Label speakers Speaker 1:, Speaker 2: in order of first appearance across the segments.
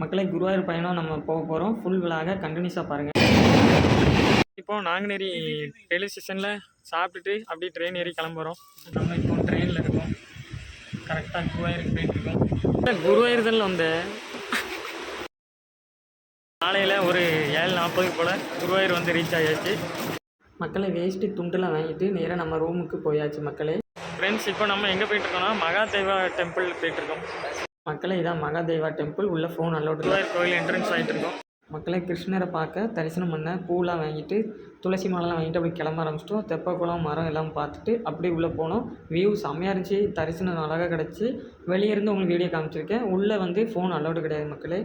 Speaker 1: மக்களை குருவாயூர் பயணம் நம்ம போக போகிறோம். ஃபுல் விலாக கண்டினியூஸாக பாருங்கள். இப்போது நாங்குநேரி ரயில்வே ஸ்டேஷனில் சாப்பிட்டுட்டு அப்படியே ட்ரெயின் ஏறி கிளம்புறோம். நம்ம இப்போ ட்ரெயினில் இருக்கோம். கரெக்டாக குருவாயூருக்கு போயிட்டுருக்கோம். குருவாயூர்தல் வந்து காலையில் ஒரு 7:40 போல் குருவாயூர் வந்து ரீச் ஆகியாச்சு. மக்களை வேஸ்ட்டு துண்டுலாம் வாங்கிட்டு நேராக நம்ம ரூமுக்கு போயாச்சு. மக்களே ஃப்ரெண்ட்ஸ், இப்போ நம்ம எங்கே போயிட்டுருக்கோம்னா மகாதேவா டெம்பிள் போயிட்டுருக்கோம். மக்களே இதான் மகாதேவா டெம்பிள். உள்ள ஃபோன் அலோடு. குருவாயூர் கோயில் என்ட்ரன்ஸ் ஆகிட்டு இருக்கோம். மக்களை கிருஷ்ணரை பார்க்க தரிசனம் பண்ண பூலாம் வாங்கிட்டு துளசி மாலைலாம் வாங்கிட்டு அப்படி கிளம்ப ஆரம்பிச்சிட்டோம். தெப்பக்குளம் மரம் எல்லாம் பார்த்துட்டு அப்படியே உள்ளே போனோம். வியூ செம்மையாக இருந்துச்சு. தரிசனம் அழகாக கிடச்சி. வெளியே இருந்து உங்களுக்கு வீடியோ காமிச்சிருக்கேன். உள்ளே வந்து ஃபோன் அலோடு கிடையாது. மக்களே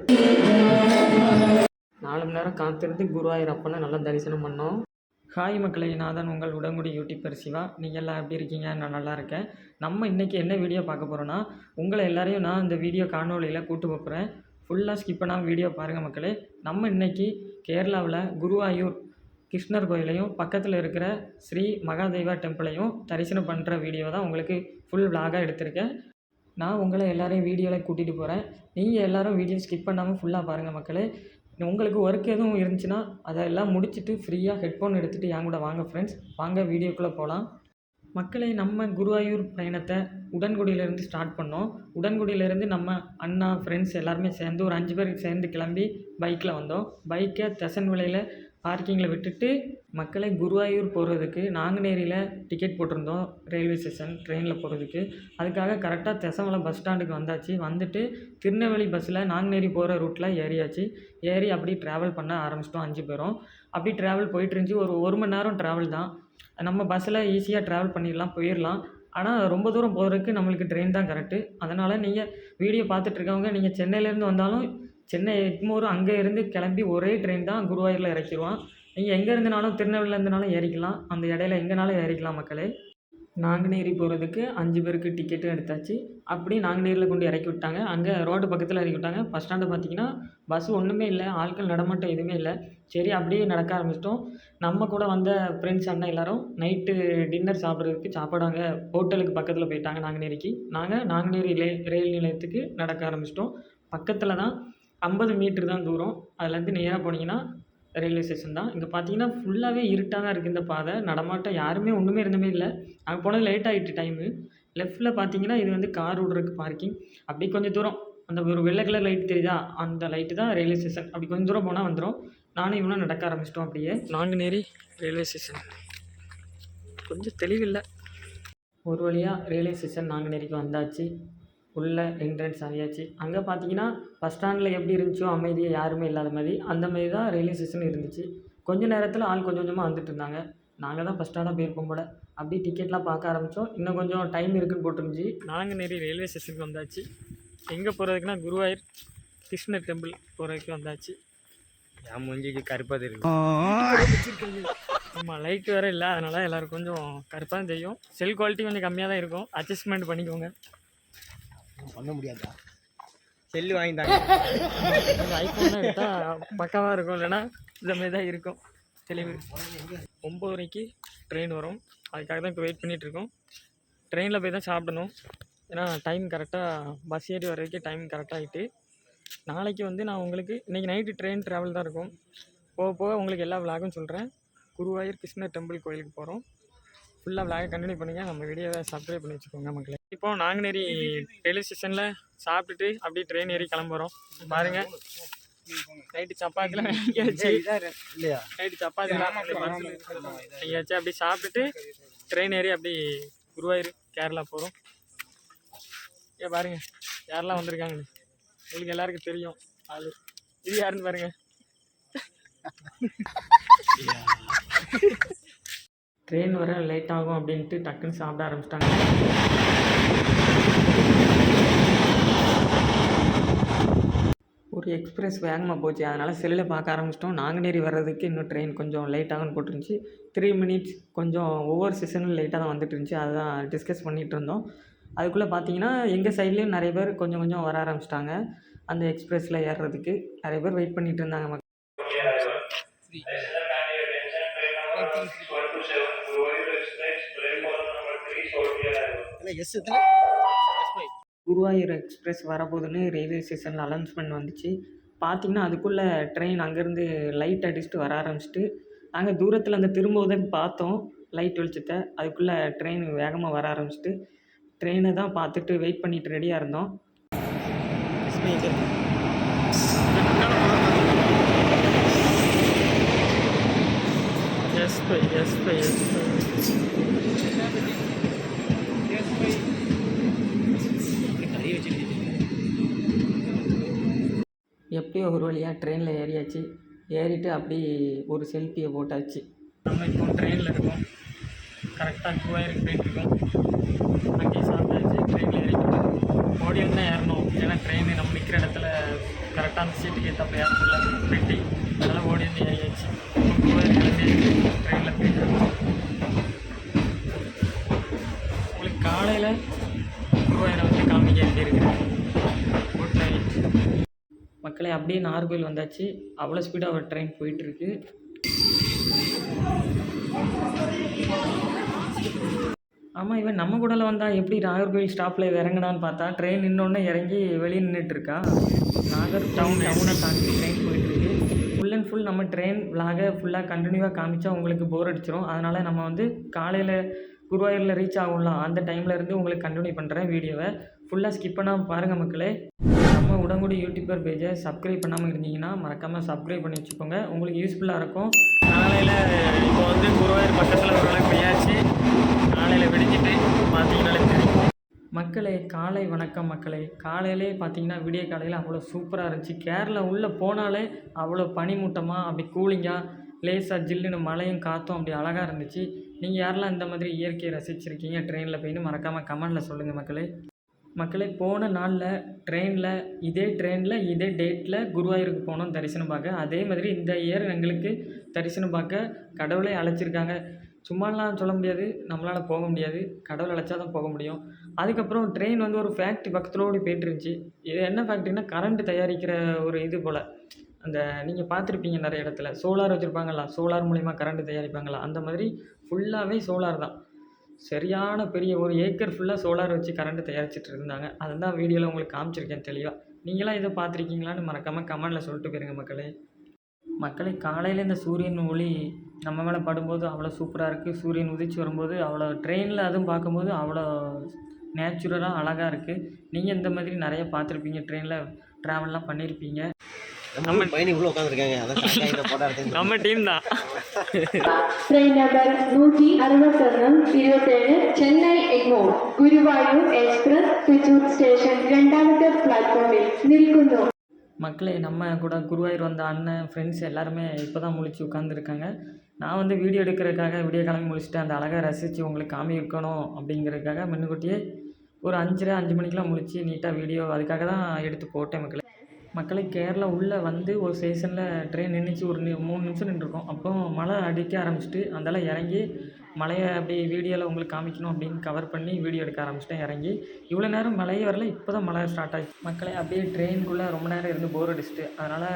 Speaker 1: 4 மணி நேரம் காத்திருந்து குருவாயூர் அப்போல்லாம் நல்லா தரிசனம் பண்ணோம். ஹாய் மக்களே, நான் தான் உங்கள் உடங்குடி யூடியூபர் சிவா. நீங்கள் எல்லாம் எப்படி இருக்கீங்க? நான் நல்லா இருக்கேன். நம்ம இன்றைக்கி என்ன வீடியோ பார்க்க போகிறோன்னா, உங்களை எல்லாரையும் நான் இந்த வீடியோ காணொலியில் கூட்டு போகிறேன். ஃபுல்லாக ஸ்கிப் பண்ணாமல் வீடியோ பாருங்கள் மக்களே. நம்ம இன்றைக்கி கேரளாவில் குருவாயூர் கிருஷ்ணர் கோயிலையும் பக்கத்தில் இருக்கிற ஸ்ரீ மகாதேவா டெம்பிளையும் தரிசனம் பண்ணுற வீடியோ தான் உங்களுக்கு ஃபுல் விலாகாக எடுத்திருக்கேன். நான் உங்களை எல்லாரையும் வீடியோவில் கூட்டிகிட்டு போகிறேன். நீங்கள் எல்லோரும் வீடியோ ஸ்கிப் பண்ணாமல் ஃபுல்லாக பாருங்கள் மக்களே. உங்களுக்கு ஒர்க் எதுவும் இருந்துச்சுன்னா அதெல்லாம் முடிச்சுட்டு ஃப்ரீயாக ஹெட்ஃபோன் எடுத்துகிட்டு என் கூட வாங்க ஃப்ரெண்ட்ஸ். வாங்க வீடியோக்குள்ளே போகலாம். மக்களே, நம்ம குருவாயூர் பயணத்தை உடன்குடியிலேருந்து ஸ்டார்ட் பண்ணோம். உடன்குடியிலேருந்து நம்ம அண்ணா ஃப்ரெண்ட்ஸ் எல்லாருமே சேர்ந்து ஒரு 5 பேர் சேர்ந்து கிளம்பி பைக்கில் வந்தோம். பைக்கை தெசன்விளையில் பார்க்கிங்கில் விட்டுட்டு மக்களை குருவாயூர் போகிறதுக்கு நாங்குநேரியில் டிக்கெட் போட்டிருந்தோம். ரயில்வே ஸ்டேஷன் ட்ரெயினில் போகிறதுக்கு. அதுக்காக கரெக்டாக தெசமலை பஸ் ஸ்டாண்டுக்கு வந்தாச்சு. வந்துட்டு திருநெல்வேலி பஸ்ஸில் நாங்குநேரி போகிற ரூட்டில் ஏறியாச்சு. ஏறி அப்படி ட்ராவல் பண்ண ஆரம்பிச்சிட்டோம் 5 பேரும். அப்படி ட்ராவல் போயிட்டு இருந்துச்சு. ஒரு மணி நேரம் ட்ராவல் தான். நம்ம பஸ்ஸில் ஈஸியாக ட்ராவல் பண்ணிடலாம், போயிடலாம். ஆனால் ரொம்ப தூரம் போகிறதுக்கு நம்மளுக்கு ட்ரெயின் தான் கரெக்டு. அதனால் நீங்கள் வீடியோ பார்த்துட்ருக்கவங்க நீங்கள் சென்னையிலேருந்து வந்தாலும் சென்னை எக்மோர் அங்கே இருந்து கிளம்பி ஒரே ட்ரெயின் தான் குருவாயூரில் இறக்கிடுவான். நீங்கள் எங்கே இருந்தனாலும் திருநெல்வேலியில் இருந்தனாலும் ஏறிக்கலாம். அந்த இடையில எங்கேனாலும் ஏறிக்கலாம் மக்களே. நாங்குநேரி போகிறதுக்கு 5 பேருக்கு டிக்கெட்டும் எடுத்தாச்சு. அப்படி நாங்குநேரியில் கொண்டு இறக்கி விட்டாங்க. அங்கே ரோடு பக்கத்தில் இறக்கி விட்டாங்க. பஸ் ஸ்டாண்டு பார்த்தீங்கன்னா பஸ் ஒன்றுமே இல்லை, ஆட்கள் நடமாட்டம் எதுவுமே இல்லை. சரி, அப்படியே நடக்க ஆரம்பிச்சிட்டோம். நம்ம கூட வந்த ஃப்ரெண்ட்ஸ் அண்ணன் எல்லோரும் நைட்டு டின்னர் சாப்பிட்றதுக்கு சாப்பாடு அங்கே ஹோட்டலுக்கு பக்கத்தில் போயிட்டாங்க நாங்குநேரிக்கு. நாங்கள் நாங்குநேரி ரயில் நிலையத்துக்கு நடக்க ஆரம்பிச்சிட்டோம். பக்கத்தில் தான் 50 மீட்ரு தான் தூரம். அதுலேருந்து நேராக போனீங்கன்னா ரயில்வே ஸ்டேஷன் தான். இங்கே பார்த்தீங்கன்னா ஃபுல்லாகவே இருட்டாக தான் இருக்குது இந்த பாதை. நடமாட்டம் யாருமே ஒன்றுமே இருந்தமே இல்லை. அங்கே போனது லேட் ஆகிட்டு டைமு. லெஃப்ட்டில் பார்த்தீங்கன்னா இது வந்து கார் விடுறதுக்கு பார்க்கிங். அப்படி கொஞ்சம் தூரம் அந்த ஒரு வெள்ளை கலர் லைட் தெரியுதா, அந்த லைட்டு தான் ரயில்வே ஸ்டேஷன். அப்படி கொஞ்சம் தூரம் போனால் வந்துடும். நானும் இவனும் நடக்க ஆரம்பிச்சிட்டோம். அப்படியே நாங்குநேரி ரயில்வே ஸ்டேஷன் கொஞ்சம் தெளிவில்லை. ஒரு வழியாக ரயில்வே ஸ்டேஷன் நாங்குநேரிக்கு வந்தாச்சு. உள்ள என்ட்ரன்ஸ் ஆகியாச்சு. அங்கே பார்த்தீங்கன்னா பஸ் ஸ்டாண்டில் எப்படி இருந்துச்சோ அமைதியாக யாருமே இல்லாத மாதிரி அந்த மாதிரி தான் ரயில்வே ஸ்டேஷன் இருந்துச்சு. கொஞ்சம் நேரத்தில் ஆள் கொஞ்சம் கொஞ்சமாக வந்துட்டு இருந்தாங்க. நாங்கள் தான் ஃபஸ்ட்டாக தான் போயிருப்போம் போல். அப்படி டிக்கெட்லாம் பார்க்க ஆரம்பித்தோம். இன்னும் கொஞ்சம் டைம் இருக்குதுன்னு போட்டுருந்துச்சு. நாங்குநேரி ரயில்வே ஸ்டேஷனுக்கு வந்தாச்சு. எங்கே போகிறதுக்குன்னா குருவாயூர் கிருஷ்ணர் டெம்பிள் போகிறதுக்கு வந்தாச்சு.
Speaker 2: என் மூஞ்சிக்கு கருப்பாக தெரியும்.
Speaker 1: ஆமாம், லைட் வேறு இல்லை. அதனால் எல்லோரும் கொஞ்சம் கருப்பாக தான் தெரியும். செல் குவாலிட்டி கொஞ்சம் கம்மியாக தான் இருக்கும். அட்ஜஸ்ட்மெண்ட் பண்ணிக்கோங்க.
Speaker 2: பண்ண முடியாதா? செல்லு வாங்கிட்டாங்க.
Speaker 1: ஐஃபோன் எடுத்தால் பக்காவாக இருக்கும். இல்லைன்னா இந்த மாதிரி தான் இருக்கும் தெளிவு. 9:30 ட்ரெயின் வரும். அதுக்காக தான் இப்போ வெயிட் பண்ணிகிட்ருக்கோம். ட்ரெயினில் போய் தான் சாப்பிடணும். ஏன்னா டைம் கரெக்டாக பஸ் ஏறி வர வரைக்கும் டைம் கரெக்டாக ஆகிட்டு. நாளைக்கு வந்து நான் உங்களுக்கு இன்றைக்கி நைட்டு ட்ரெயின் ட்ராவல் தான் இருக்கும். போக போக உங்களுக்கு எல்லா விலாகும் சொல்கிறேன். குருவாயூர் கிருஷ்ணர் டெம்பிள் கோயிலுக்கு போகிறோம். ஃபுல்லாக விலாக கண்டினியூ பண்ணுங்கள். நம்ம வீடியோவை சப்ஸ்கிரைப் பண்ணி வச்சுக்கோங்க மக்களே. இப்போது நாங்குநேரி ரயில்வே ஸ்டேஷனில் சாப்பிட்டுட்டு அப்படியே ட்ரெயின் ஏறி கிளம்புறோம். பாருங்கள், நைட்டு சப்பாத்திலாம் வாங்கியாச்சு.
Speaker 2: இல்லையா?
Speaker 1: நைட்டு சப்பாத்திலாம் வாங்கியாச்சு. அப்படி சாப்பிட்டுட்டு ட்ரெயின் ஏறி அப்படி குருவாயூர் கேரளா போகிறோம். பாருங்கள், யாரெல்லாம் வந்திருக்காங்க உங்களுக்கு எல்லாருக்கும் தெரியும். அது இது யாருன்னு பாருங்கள். ட்ரெயின் வர லேட் ஆகும் அப்படின்ட்டு டக்குன்னு சாப்பிட ஆரம்பிச்சிட்டாங்க. ஒரு எக்ஸ்பிரஸ் வேகமாக போச்சு. அதனால் செல்லில் பார்க்க ஆரம்பிச்சிட்டோம். நாங்குநேரி வர்றதுக்கு இன்னும் ட்ரெயின் கொஞ்சம் லேட் ஆகும்னு போட்டுருந்துச்சு. 3 மினிட்ஸ் கொஞ்சம் ஒவ்வொரு செஷனும் லேட்டாக தான் வந்துட்டு இருந்துச்சு. அதுதான் டிஸ்கஸ் பண்ணிகிட்டு இருந்தோம். அதுக்குள்ளே பார்த்தீங்கன்னா எங்கள் சைட்லேயும் நிறைய பேர் கொஞ்சம் கொஞ்சம் வர ஆரம்பிச்சிட்டாங்க. அந்த எக்ஸ்பிரஸில் ஏறுறதுக்கு நிறைய பேர் வெயிட் பண்ணிகிட்டு இருந்தாங்க. குருவாயூர் எக்ஸ்பிரஸ் வரப்போகுதுன்னு ரயில்வே ஸ்டேஷனில் அனௌன்ஸ்மெண்ட் வந்துச்சு. பார்த்திங்கன்னா அதுக்குள்ளே ட்ரெயின் அங்கேருந்து லைட் அடிச்சுட்டு வர ஆரம்பிச்சிட்டு நாங்கள் தூரத்தில் அந்த திரும்புவதை பார்த்தோம் லைட் வெளிச்சத்தை. அதுக்குள்ளே ட்ரெயின் வேகமாக வர ஆரம்பிச்சிட்டு ட்ரெயினை தான் பார்த்துட்டு வெயிட் பண்ணிட்டு ரெடியாக இருந்தோம். எஸ் பை எஸ் பை எஸ் பை எப்படியோ ஒரு வழியாக ட்ரெயினில் ஏறியாச்சு. ஏறிட்டு அப்படி ஒரு செல்ஃபியை போட்டாச்சு. நம்ம இப்போ ட்ரெயினில் இருக்கோம். கரெக்டாக குருவாயூருக்கு போயிட்டுருக்கோம். அங்கேயே சாப்பிட்டாச்சு. ட்ரெயினில் ஏறிக்கிட்டு ஓடி வந்து தான் ஏறணும். ஏன்னா ட்ரெயின் நம்ம நிற்கிற இடத்துல கரெக்டாக அந்த சீட்டுக்கு ஏற்றப்ப ஏறல பெட்டி, அதனால் ஓடி வந்து ஏறியாச்சு. இப்போ குருவாயூருக்கு ட்ரெயினில் போயிட்டுருக்கோம். உங்களுக்கு காலையில் குருவாயூரை வந்து காமிக்க வேண்டியிருக்கு. குட் நைட் மக்களே. அப்படியே நாகர்கோவில் வந்தாச்சு. அவ்வளோ ஸ்பீடாக ஒரு ட்ரெயின் போயிட்டுருக்கு. ஆமாம், இவன் நம்ம கூடல வந்தால் எப்படி நாகர்கோவில் ஸ்டாப்பில் இறங்கினான்னு பார்த்தா ட்ரெயின் நின்னோடனே இறங்கி வெளியே நின்றுட்டுருக்கா. டவுனை தாண்டி ட்ரெயின் போயிட்டுருக்கு. ஃபுல் அண்ட் ஃபுல் நம்ம ட்ரெயின் விலாக ஃபுல்லாக கண்டினியூவாக காமிச்சா உங்களுக்கு போர் அடிச்சிடும். அதனால் நம்ம வந்து காலையில் குருவாயூரில் ரீச் ஆகும்லாம் அந்த டைமில் இருந்து உங்களுக்கு கண்டினியூ பண்ணுறேன் வீடியோவை. ஃபுல்லாக ஸ்கிப் பண்ணாமல் பாருங்கள் மக்களே. நம்ம உடங்குடி யூடியூபர் பேஜை சப்ஸ்கிரைப் பண்ணாமல் இருந்தீங்கன்னா மறக்காமல் சப்ஸ்கிரைப் பண்ணி வச்சுக்கோங்க. உங்களுக்கு யூஸ்ஃபுல்லாக இருக்கும். காலையில் இப்போ வந்து குருவாயூர் பக்கத்தில் ஓரளவுக்கு போயாச்சு. காலையில் வெடிச்சிட்டு பார்த்தீங்கன்னாலே தெரியும் மக்களே. காலை வணக்கம் மக்களே. காலையிலே பார்த்தீங்கன்னா விடிய காலையில் அவ்வளோ சூப்பராக இருந்துச்சு. கேரளா உள்ளே போனாலே அவ்வளோ பனிமூட்டமாக அப்படி கூலிங்காக லேசாக ஜில்லுன்னு மழையும் காற்றும் அப்படி அழகாக இருந்துச்சு. நீங்கள் யாரெல்லாம் இந்த மாதிரி இயற்கையை ரசிச்சிருக்கீங்க ட்ரெயினில் போயின்னு மறக்காமல் கமெண்டில் சொல்லுங்கள் மக்களே. மக்களே, போன நாளில் ட்ரெயினில் இதே டேட்டில் குருவாயூருக்கு போனோம் தரிசனம் பார்க்க. அதே மாதிரி இந்த இயர் எங்களுக்கு தரிசனம் பார்க்க கடவுளே அழைச்சிருக்காங்க. சும்மாலாம் சொல்ல முடியாது, நம்மளால் போக முடியாது. கடவுள் அழைச்சா தான் போக முடியும். அதுக்கப்புறம் ட்ரெயின் வந்து ஒரு ஃபேக்ட்ரி பக்கத்தில் ஓடி போயிட்டு இருந்துச்சு. இது என்ன ஃபேக்ட்ரினா கரண்ட் தயாரிக்கிற ஒரு இது போல். அந்த நீங்கள் பார்த்துருப்பீங்க நிறைய இடத்துல சோலார் வச்சுருப்பாங்களா, சோலார் மூலிமா கரண்ட் தயாரிப்பாங்களா, அந்த மாதிரி ஃபுல்லாகவே சோலார் தான். சரியான பெரிய ஒரு ஏக்கர் ஃபுல்லாக சோலார் வச்சு கரண்ட் தயாரிச்சிட்டு இருந்தாங்க. அதை தான் வீடியோவில் உங்களுக்கு காமிச்சிருக்கேன் தெளிவாக. நீங்களாம் இதை பார்த்துருக்கீங்களான்னு மறக்காமல் கமெண்டில் சொல்லிட்டு போயிருங்க மக்களே. காலையில் இந்த சூரியன் ஒளி நம்ம மேலே படும்போது அவ்வளோ சூப்பராக இருக்குது. சூரியன் உதிச்சு வரும்போது அவ்வளோ ட்ரெயினில் அதுவும் பார்க்கும்போது அவ்வளோ நேச்சுரலாக அழகாக இருக்குது. நீங்கள் இந்த மாதிரி நிறைய பார்த்துருப்பீங்க, ட்ரெயினில் ட்ராவல்லாம் பண்ணியிருப்பீங்க.
Speaker 2: நம்ம பயணி உள்ள உட்காந்துருக்காங்க. அதான்
Speaker 1: நம்ம டீம் தான்.
Speaker 3: Train number 161-27 Chennai Egmore Guruvayur express Thrissur station രണ്ടാമത്തെ പ്ലാറ്റ്ഫോമിൽ നിൽക്കുന്നു.
Speaker 1: மக்களே, நம்ம கூட குருவாயூர் வந்த அண்ணன் ஃப்ரெண்ட்ஸ் எல்லாருமே இப்போ தான் முழிச்சு உட்காந்துருக்காங்க. நான் வந்து வீடியோ எடுக்கிறதுக்காக விடிய கிளம்பி முடிச்சுட்டு அந்த அழகாக ரசித்து உங்களுக்கு காமிக்கணும் அப்படிங்கிறதுக்காக முன்னுக்கூட்டியே ஒரு 5 மணிக்கெலாம் முழிச்சு நீட்டாக வீடியோ அதுக்காக தான் எடுத்து போட்டேன் மக்களே. கேரளா உள்ளே வந்து ஒரு ஸ்டேஷனில் ட்ரெயின் நின்றுச்சு. ஒரு 3 நிமிஷம் நின்றுருக்கோம். அப்போ மழை அடிக்க ஆரம்பிச்சிட்டு அந்தால இறங்கி மழையை அப்படி வீடியோவில் உங்களுக்கு காமிக்கணும் அப்படின்னு கவர் பண்ணி வீடியோ எடுக்க ஆரம்பிச்சிட்டேன் இறங்கி. இவ்வளோ நேரம் மழையே வரல, இப்போ தான் மழை ஸ்டார்ட் ஆகிடுச்சு மக்களே. அப்படியே ட்ரெயினுக்குள்ளே ரொம்ப நேரம் இருந்து போர் அடிச்சுட்டு அதனால்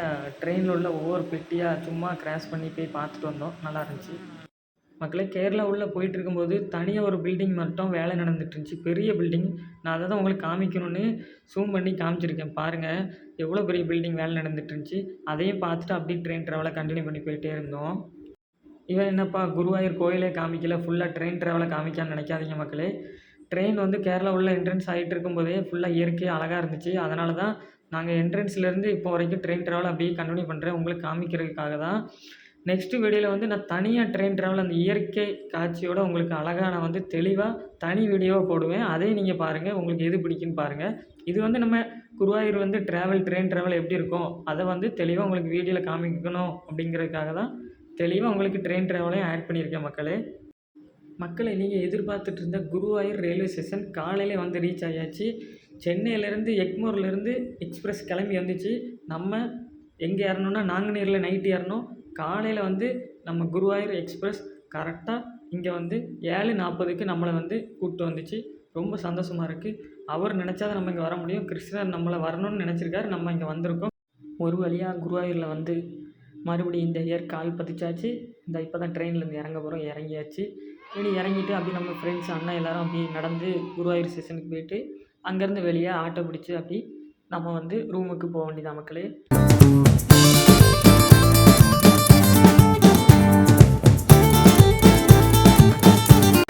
Speaker 1: ட்ரெயினில் உள்ள ஒவ்வொரு பெட்டியாக சும்மா கிராஸ் பண்ணி போய் பார்த்துட்டு வந்தோம். நல்லா இருந்துச்சு மக்களே. கேரளா உள்ளே போயிட்டு இருக்கும்போது தனியாக ஒரு பில்டிங் மட்டும் வேலை நடந்துட்டு இருந்துச்சு, பெரிய பில்டிங். நான் அதை தான் உங்களுக்கு காமிக்கணும்னு ஜூம் பண்ணி காமிச்சிருக்கேன் பாருங்கள். எவ்வளோ பெரிய பில்டிங் வேலை நடந்துட்டு இருந்துச்சு. அதையும் பார்த்துட்டு அப்படியே ட்ரெயின் ட்ராவலை கண்டினியூ பண்ணி போயிட்டே இருந்தோம். இவன் என்னப்பா குருவாயூர் கோயிலே காமிக்கல, ஃபுல்லாக ட்ரெயின் ட்ராவலை காமிக்கான்னு நினைக்காதீங்க மக்களே. ட்ரெயின் வந்து கேரளா உள்ள என்ட்ரன்ஸ் ஆகிட்டு இருக்கும்போதே ஃபுல்லாக இயற்கையாக அழகாக இருந்துச்சு. அதனால தான் நாங்கள் என்ட்ரன்ஸ்லேருந்து இப்போ வரைக்கும் ட்ரெயின் ட்ராவல் அப்படியே கண்டினியூ பண்ணுறேன் உங்களுக்கு காமிக்கிறதுக்காக தான். நெக்ஸ்ட்டு வீடியோவில் வந்து நான் தனியாக ட்ரெயின் ட்ராவல் அந்த இயற்கை காட்சியோடு உங்களுக்கு அழகாக நான் வந்து தெளிவாக தனி வீடியோவாக போடுவேன். அதையும் நீங்கள் பாருங்கள், உங்களுக்கு எது பிடிக்குன்னு பாருங்கள். இது வந்து நம்ம குருவாயூர் வந்து ட்ரெயின் ட்ராவல் எப்படி இருக்கும் அதை வந்து தெளிவாக உங்களுக்கு வீடியோவில் காமிக்கணும் அப்படிங்கிறதுக்காக தான் தெளிவாக உங்களுக்கு ட்ரெயின் ட்ராவலையும் ஆட் பண்ணியிருக்கேன் மக்களே. நீங்கள் எதிர்பார்த்துட்டு இருந்த குருவாயூர் ரயில்வே ஸ்டேஷன் காலையிலே வந்து ரீச் ஆகியாச்சு. சென்னையிலேருந்து எக்மோர்லேருந்து எக்ஸ்பிரஸ் கிளம்பி வந்துச்சு. நம்ம எங்கே ஏறணும்னா நாங்குநேரில் நைட்டு ஏறணும். காலையில் வந்து நம்ம குருவாயூர் எக்ஸ்பிரஸ் கரெக்டாக இங்கே வந்து 7:40க்கு நம்மளை வந்து கூப்பிட்டு வந்துச்சு. ரொம்ப சந்தோஷமாக இருக்குது. அவர் நினச்சா தான் நம்ம இங்கே வர முடியும். கிருஷ்ணர் நம்மளை வரணும்னு நினச்சிருக்காரு. நம்ம இங்கே வந்திருக்கோம். ஒரு வழியாக குருவாயூரில் வந்து மறுபடியும் இந்த இயர் கால் பதிச்சாச்சு. இப்போ தான் ட்ரெயின்லேருந்து இறங்க போகிறோம். இறங்கியாச்சு. இறங்கிட்டு அப்படி நம்ம ஃப்ரெண்ட்ஸ் அண்ணன் எல்லோரும் அப்படி நடந்து குருவாயூர் ஸ்டேஷனுக்கு போயிட்டு அங்கேருந்து வெளியே ஆட்டோ பிடிச்சி அப்படி நம்ம வந்து ரூமுக்கு போக வேண்டியதான் மக்களே.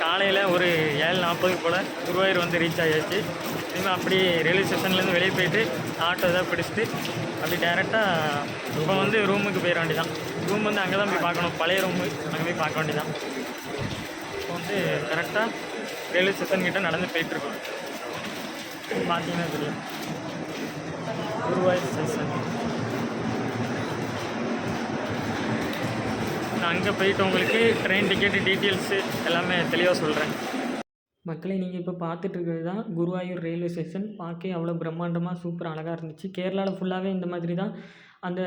Speaker 1: காலையில் ஒரு 7:40 போல் குருவாயூர் வந்து ரீச் ஆகியாச்சு. இனிமேல் அப்படி ரயில்வே ஸ்டேஷன்லேருந்து வெளியே போயிட்டு ஆட்டோ ஏதாவது பிடிச்சிட்டு அப்படி டேரெக்டாக இப்போ வந்து ரூமுக்கு போயிட வேண்டியதான். ரூம் வந்து அங்கே தான் போய் பார்க்கணும், பழைய ரூமு அங்கே போய் பார்க்க வேண்டியதான். இப்போ வந்து கரெக்டாக ரயில்வே ஸ்டேஷன் கிட்டே நடந்து போயிட்டுருக்கோம். பார்த்தீங்கன்னா தெரியும் குருவாயூர் ஸ்டேஷன். நான் அங்கே போயிட்டு உங்களுக்கு ட்ரெயின் டிக்கெட்டு டீட்டெயில்ஸு எல்லாமே தெளிவாக சொல்கிறேன். மக்களே, நீங்கள் இப்போ பார்த்துட்டு இருக்கிறது தான் குருவாயூர் ரயில்வே ஸ்டேஷன். பார்க்க அவ்வளோ பிரம்மாண்டமாக சூப்பராக அழகாக இருந்துச்சு. கேரளாவில் ஃபுல்லாகவே இந்த மாதிரி தான் அந்த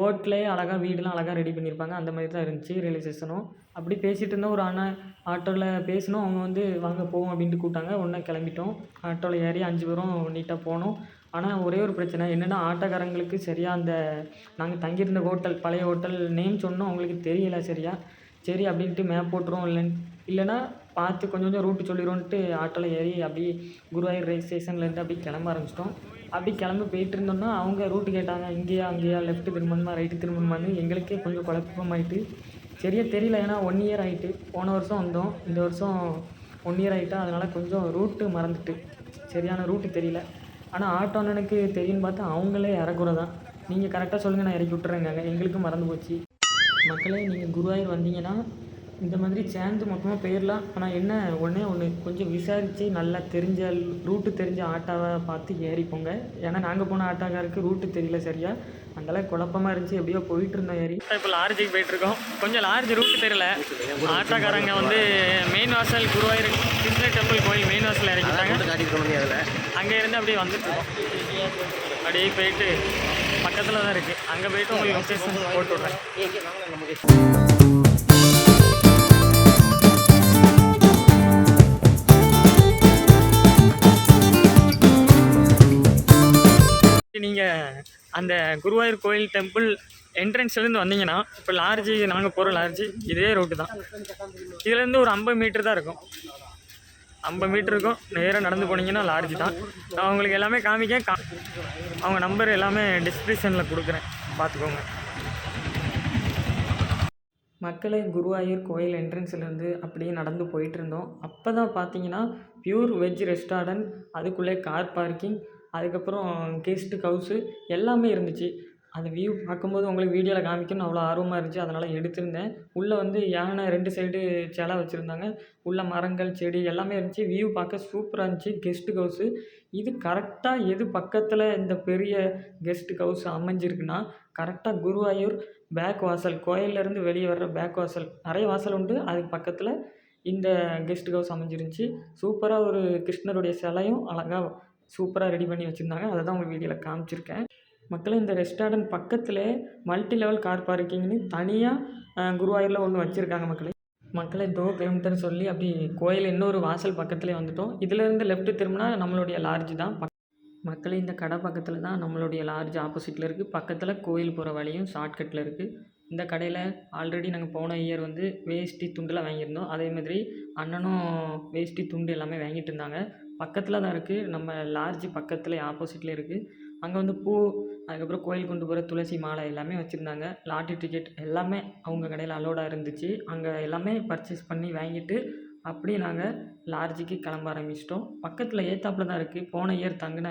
Speaker 1: ஓட்டிலே அழகாக வீடெலாம் அழகாக ரெடி பண்ணியிருப்பாங்க. அந்த மாதிரி தான் இருந்துச்சு ரயில்வே ஸ்டேஷனும். அப்படி பேசிகிட்டு இருந்தோம். ஒரு அண்ணா ஆட்டோவில் பேசினோம். அவங்க வந்து வாங்க போவோம் அப்படின்ட்டு கூப்பிட்டாங்க. உடனே கிளம்பிட்டோம். ஆட்டோவில் ஏறி 5 பேரும் நீட்டாக போனோம். ஆனால் ஒரே ஒரு பிரச்சனை என்னென்னா, ஆட்டோக்காரங்களுக்கு சரியாக அந்த நாங்கள் தங்கியிருந்த ஹோட்டல், பழைய ஹோட்டல் நேம் சொன்னோம். அவங்களுக்கு தெரியலை சரியா. சரி அப்படின்ட்டு மேப் போட்டுருவோம், இல்லைன்னா பார்த்து கொஞ்சம் கொஞ்சம் ரூட்டு சொல்லிடுவோன்ட்டு ஆட்டோவில் ஏறி அப்படியே குருவாயூர் ரயில் ஸ்டேஷன்லேருந்து அப்படியே கிளம்ப ஆரம்பிச்சிட்டோம். அப்படி கிளம்பி போயிட்டு இருந்தோம்னா அவங்க ரூட்டு கேட்டாங்க. இங்கேயா அங்கேயா, லெஃப்ட்டு திரும்பணுமா ரைட்டு திரும்பணுமான்னு எங்களுக்கே கொஞ்சம் குழப்பமாயிட்டு சரியாக தெரியல. ஏன்னா 1 இயர் ஆகிட்டு. போன வருஷம் வந்தோம், இந்த வருஷம் 1 இயர் ஆகிட்டா. அதனால் கொஞ்சம் ரூட்டு மறந்துட்டு சரியான ரூட்டு தெரியல. ஆனால் ஆட்டோ அண்ணனுக்கு தெரியும்னு பார்த்தா அவங்களே இறக்குறை தான். நீங்கள் கரெக்டாக சொல்லுங்கள், நான் இறக்கி விட்டுறேங்க. எங்களுக்கும் மறந்து போச்சு. மக்களே, நீங்கள் குருவாயூர் வந்தீங்கன்னா இந்த மாதிரி சேர்ந்து மொத்தமாக போயிடலாம். ஆனால் என்ன ஒன்று கொஞ்சம் விசாரித்து நல்லா தெரிஞ்ச ரூட்டு தெரிஞ்ச ஆட்டோவை பார்த்து ஏறிப்போங்க. ஏன்னா நாங்கள் போன ஆட்டோக்காருக்கு ரூட்டு தெரியல சரியா. அந்தளவுக்கு குழப்பமாக இருந்துச்சு. எப்படியோ போயிட்டு இருந்தோம் ஏறி. இப்போ லார்ஜுக்கு போயிட்டுருக்கோம். கொஞ்சம் லார்ஜ் ரூட்டு தெரியல. ஆட்டோக்காரங்க வந்து மெயின் வாசல் குருவாயூர் கிருஷ்ண டெம்பிள் கோயில் மெயின் வாசல் இறக்கிட்டாங்க. அங்கே இருந்து அப்படியே வந்துட்டுருக்கோம். அப்படியே போயிட்டு பக்கத்தில் தான் இருக்குது. அங்கே போயிட்டு உங்களுக்கு லொக்கேஷன் போட்டு விட்றேன். நீங்கள் அந்த குருவாயூர் கோயில் டெம்பிள் என்ட்ரன்ஸ்லேருந்து வந்தீங்கன்னா இப்போ லார்ஜி, நாங்கள் போகிற லார்ஜி இதே ரோட்டு தான். இதுலேருந்து ஒரு 50 மீட்டர் தான் இருக்கும். 50 மீட்டர் இருக்கும். நேராக நடந்து போனீங்கன்னா லார்ஜி தான். நான் உங்களுக்கு எல்லாமே காமிக்க அவங்க நம்பர் எல்லாமே டிஸ்கிரிப்ஷனில் கொடுக்குறேன், பார்த்துக்கோங்க. மக்களே, குருவாயூர் கோயில் என்ட்ரன்ஸ்லேருந்து அப்படியே நடந்து போயிட்டு இருந்தோம். அப்போ தான் பார்த்தீங்கன்னா பியூர் வெஜ் ரெஸ்டாரண்ட், அதுக்குள்ளே கார் பார்க்கிங், அதுக்கப்புறம் கெஸ்ட் ஹவுஸு எல்லாமே இருந்துச்சு. அந்த வியூ பார்க்கும்போது உங்களுக்கு வீடியோவில் காமிக்கணும்னு அவ்வளோ ஆர்வமாக இருந்துச்சு. அதனால் எடுத்திருந்தேன். உள்ளே வந்து யானை 2 சைடு சிலை வச்சுருந்தாங்க. உள்ள மரங்கள் செடி எல்லாமே இருந்துச்சு. வியூ பார்க்க சூப்பராக இருந்துச்சு. கெஸ்ட் ஹவுஸு இது கரெக்டாக எது பக்கத்தில் இந்த பெரிய கெஸ்ட் ஹவுஸ் அமைஞ்சிருக்குன்னா, கரெக்டாக குருவாயூர் பேக் வாசல், கோயிலேருந்து வெளியே வர்ற பேக் வாசல், நிறைய வாசல் உண்டு. அதுக்கு பக்கத்தில் இந்த கெஸ்ட் ஹவுஸ் அமைஞ்சிருந்துச்சி. சூப்பராக ஒரு கிருஷ்ணருடைய சிலையும் அழகாக சூப்பராக ரெடி பண்ணி வச்சுருந்தாங்க. அதை தான் உங்களுக்கு வீடியோவில் காமிச்சிருக்கேன். மக்களே, இந்த ரெஸ்டாரண்ட் பக்கத்தில் மல்டி லெவல் கார் பார்க்கிங்னு தனியாக குருவாயூரில் ஒன்று வச்சுருக்காங்க. மக்களே 2 கிலோமீட்டர் சொல்லி அப்படி கோயில் இன்னொரு வாசல் பக்கத்துலேயே வந்துவிட்டோம். இதிலேருந்து லெஃப்ட்டு திரும்பினா நம்மளுடைய லார்ஜ் தான். மக்களே, இந்த கடை பக்கத்தில் தான் நம்மளுடைய லார்ஜ் ஆப்போசிட்டில் இருக்குது. பக்கத்தில் கோயில் போகிற வழியும் ஷார்ட்கட்டில் இருக்குது. இந்த கடையில் ஆல்ரெடி நாங்கள் போன இயர் வந்து வேஷ்டி துண்டுலாம் வாங்கியிருந்தோம். அதே மாதிரி அண்ணனும் வேஷ்டி துண்டு எல்லாமே வாங்கிட்டு இருந்தாங்க. பக்கத்தில் தான் இருக்குது. நம்ம லார்ஜ் பக்கத்தில் ஆப்போசிட்டில் இருக்குது. அங்கே வந்து பூ, அதுக்கப்புறம் கோயில் கொண்டு போகிற துளசி மாலை எல்லாமே வச்சுருந்தாங்க. லாட்ரி டிக்கெட் எல்லாமே அவங்க கடையில் அலோடாக இருந்துச்சு. அங்கே எல்லாமே பர்ச்சேஸ் பண்ணி வாங்கிட்டு அப்படியே நாங்கள் லார்ஜுக்கு கிளம்ப ஆரம்பிச்சிட்டோம். பக்கத்தில் ஏத்தாப்பில் தான் இருக்குது. போன இயர் தங்கின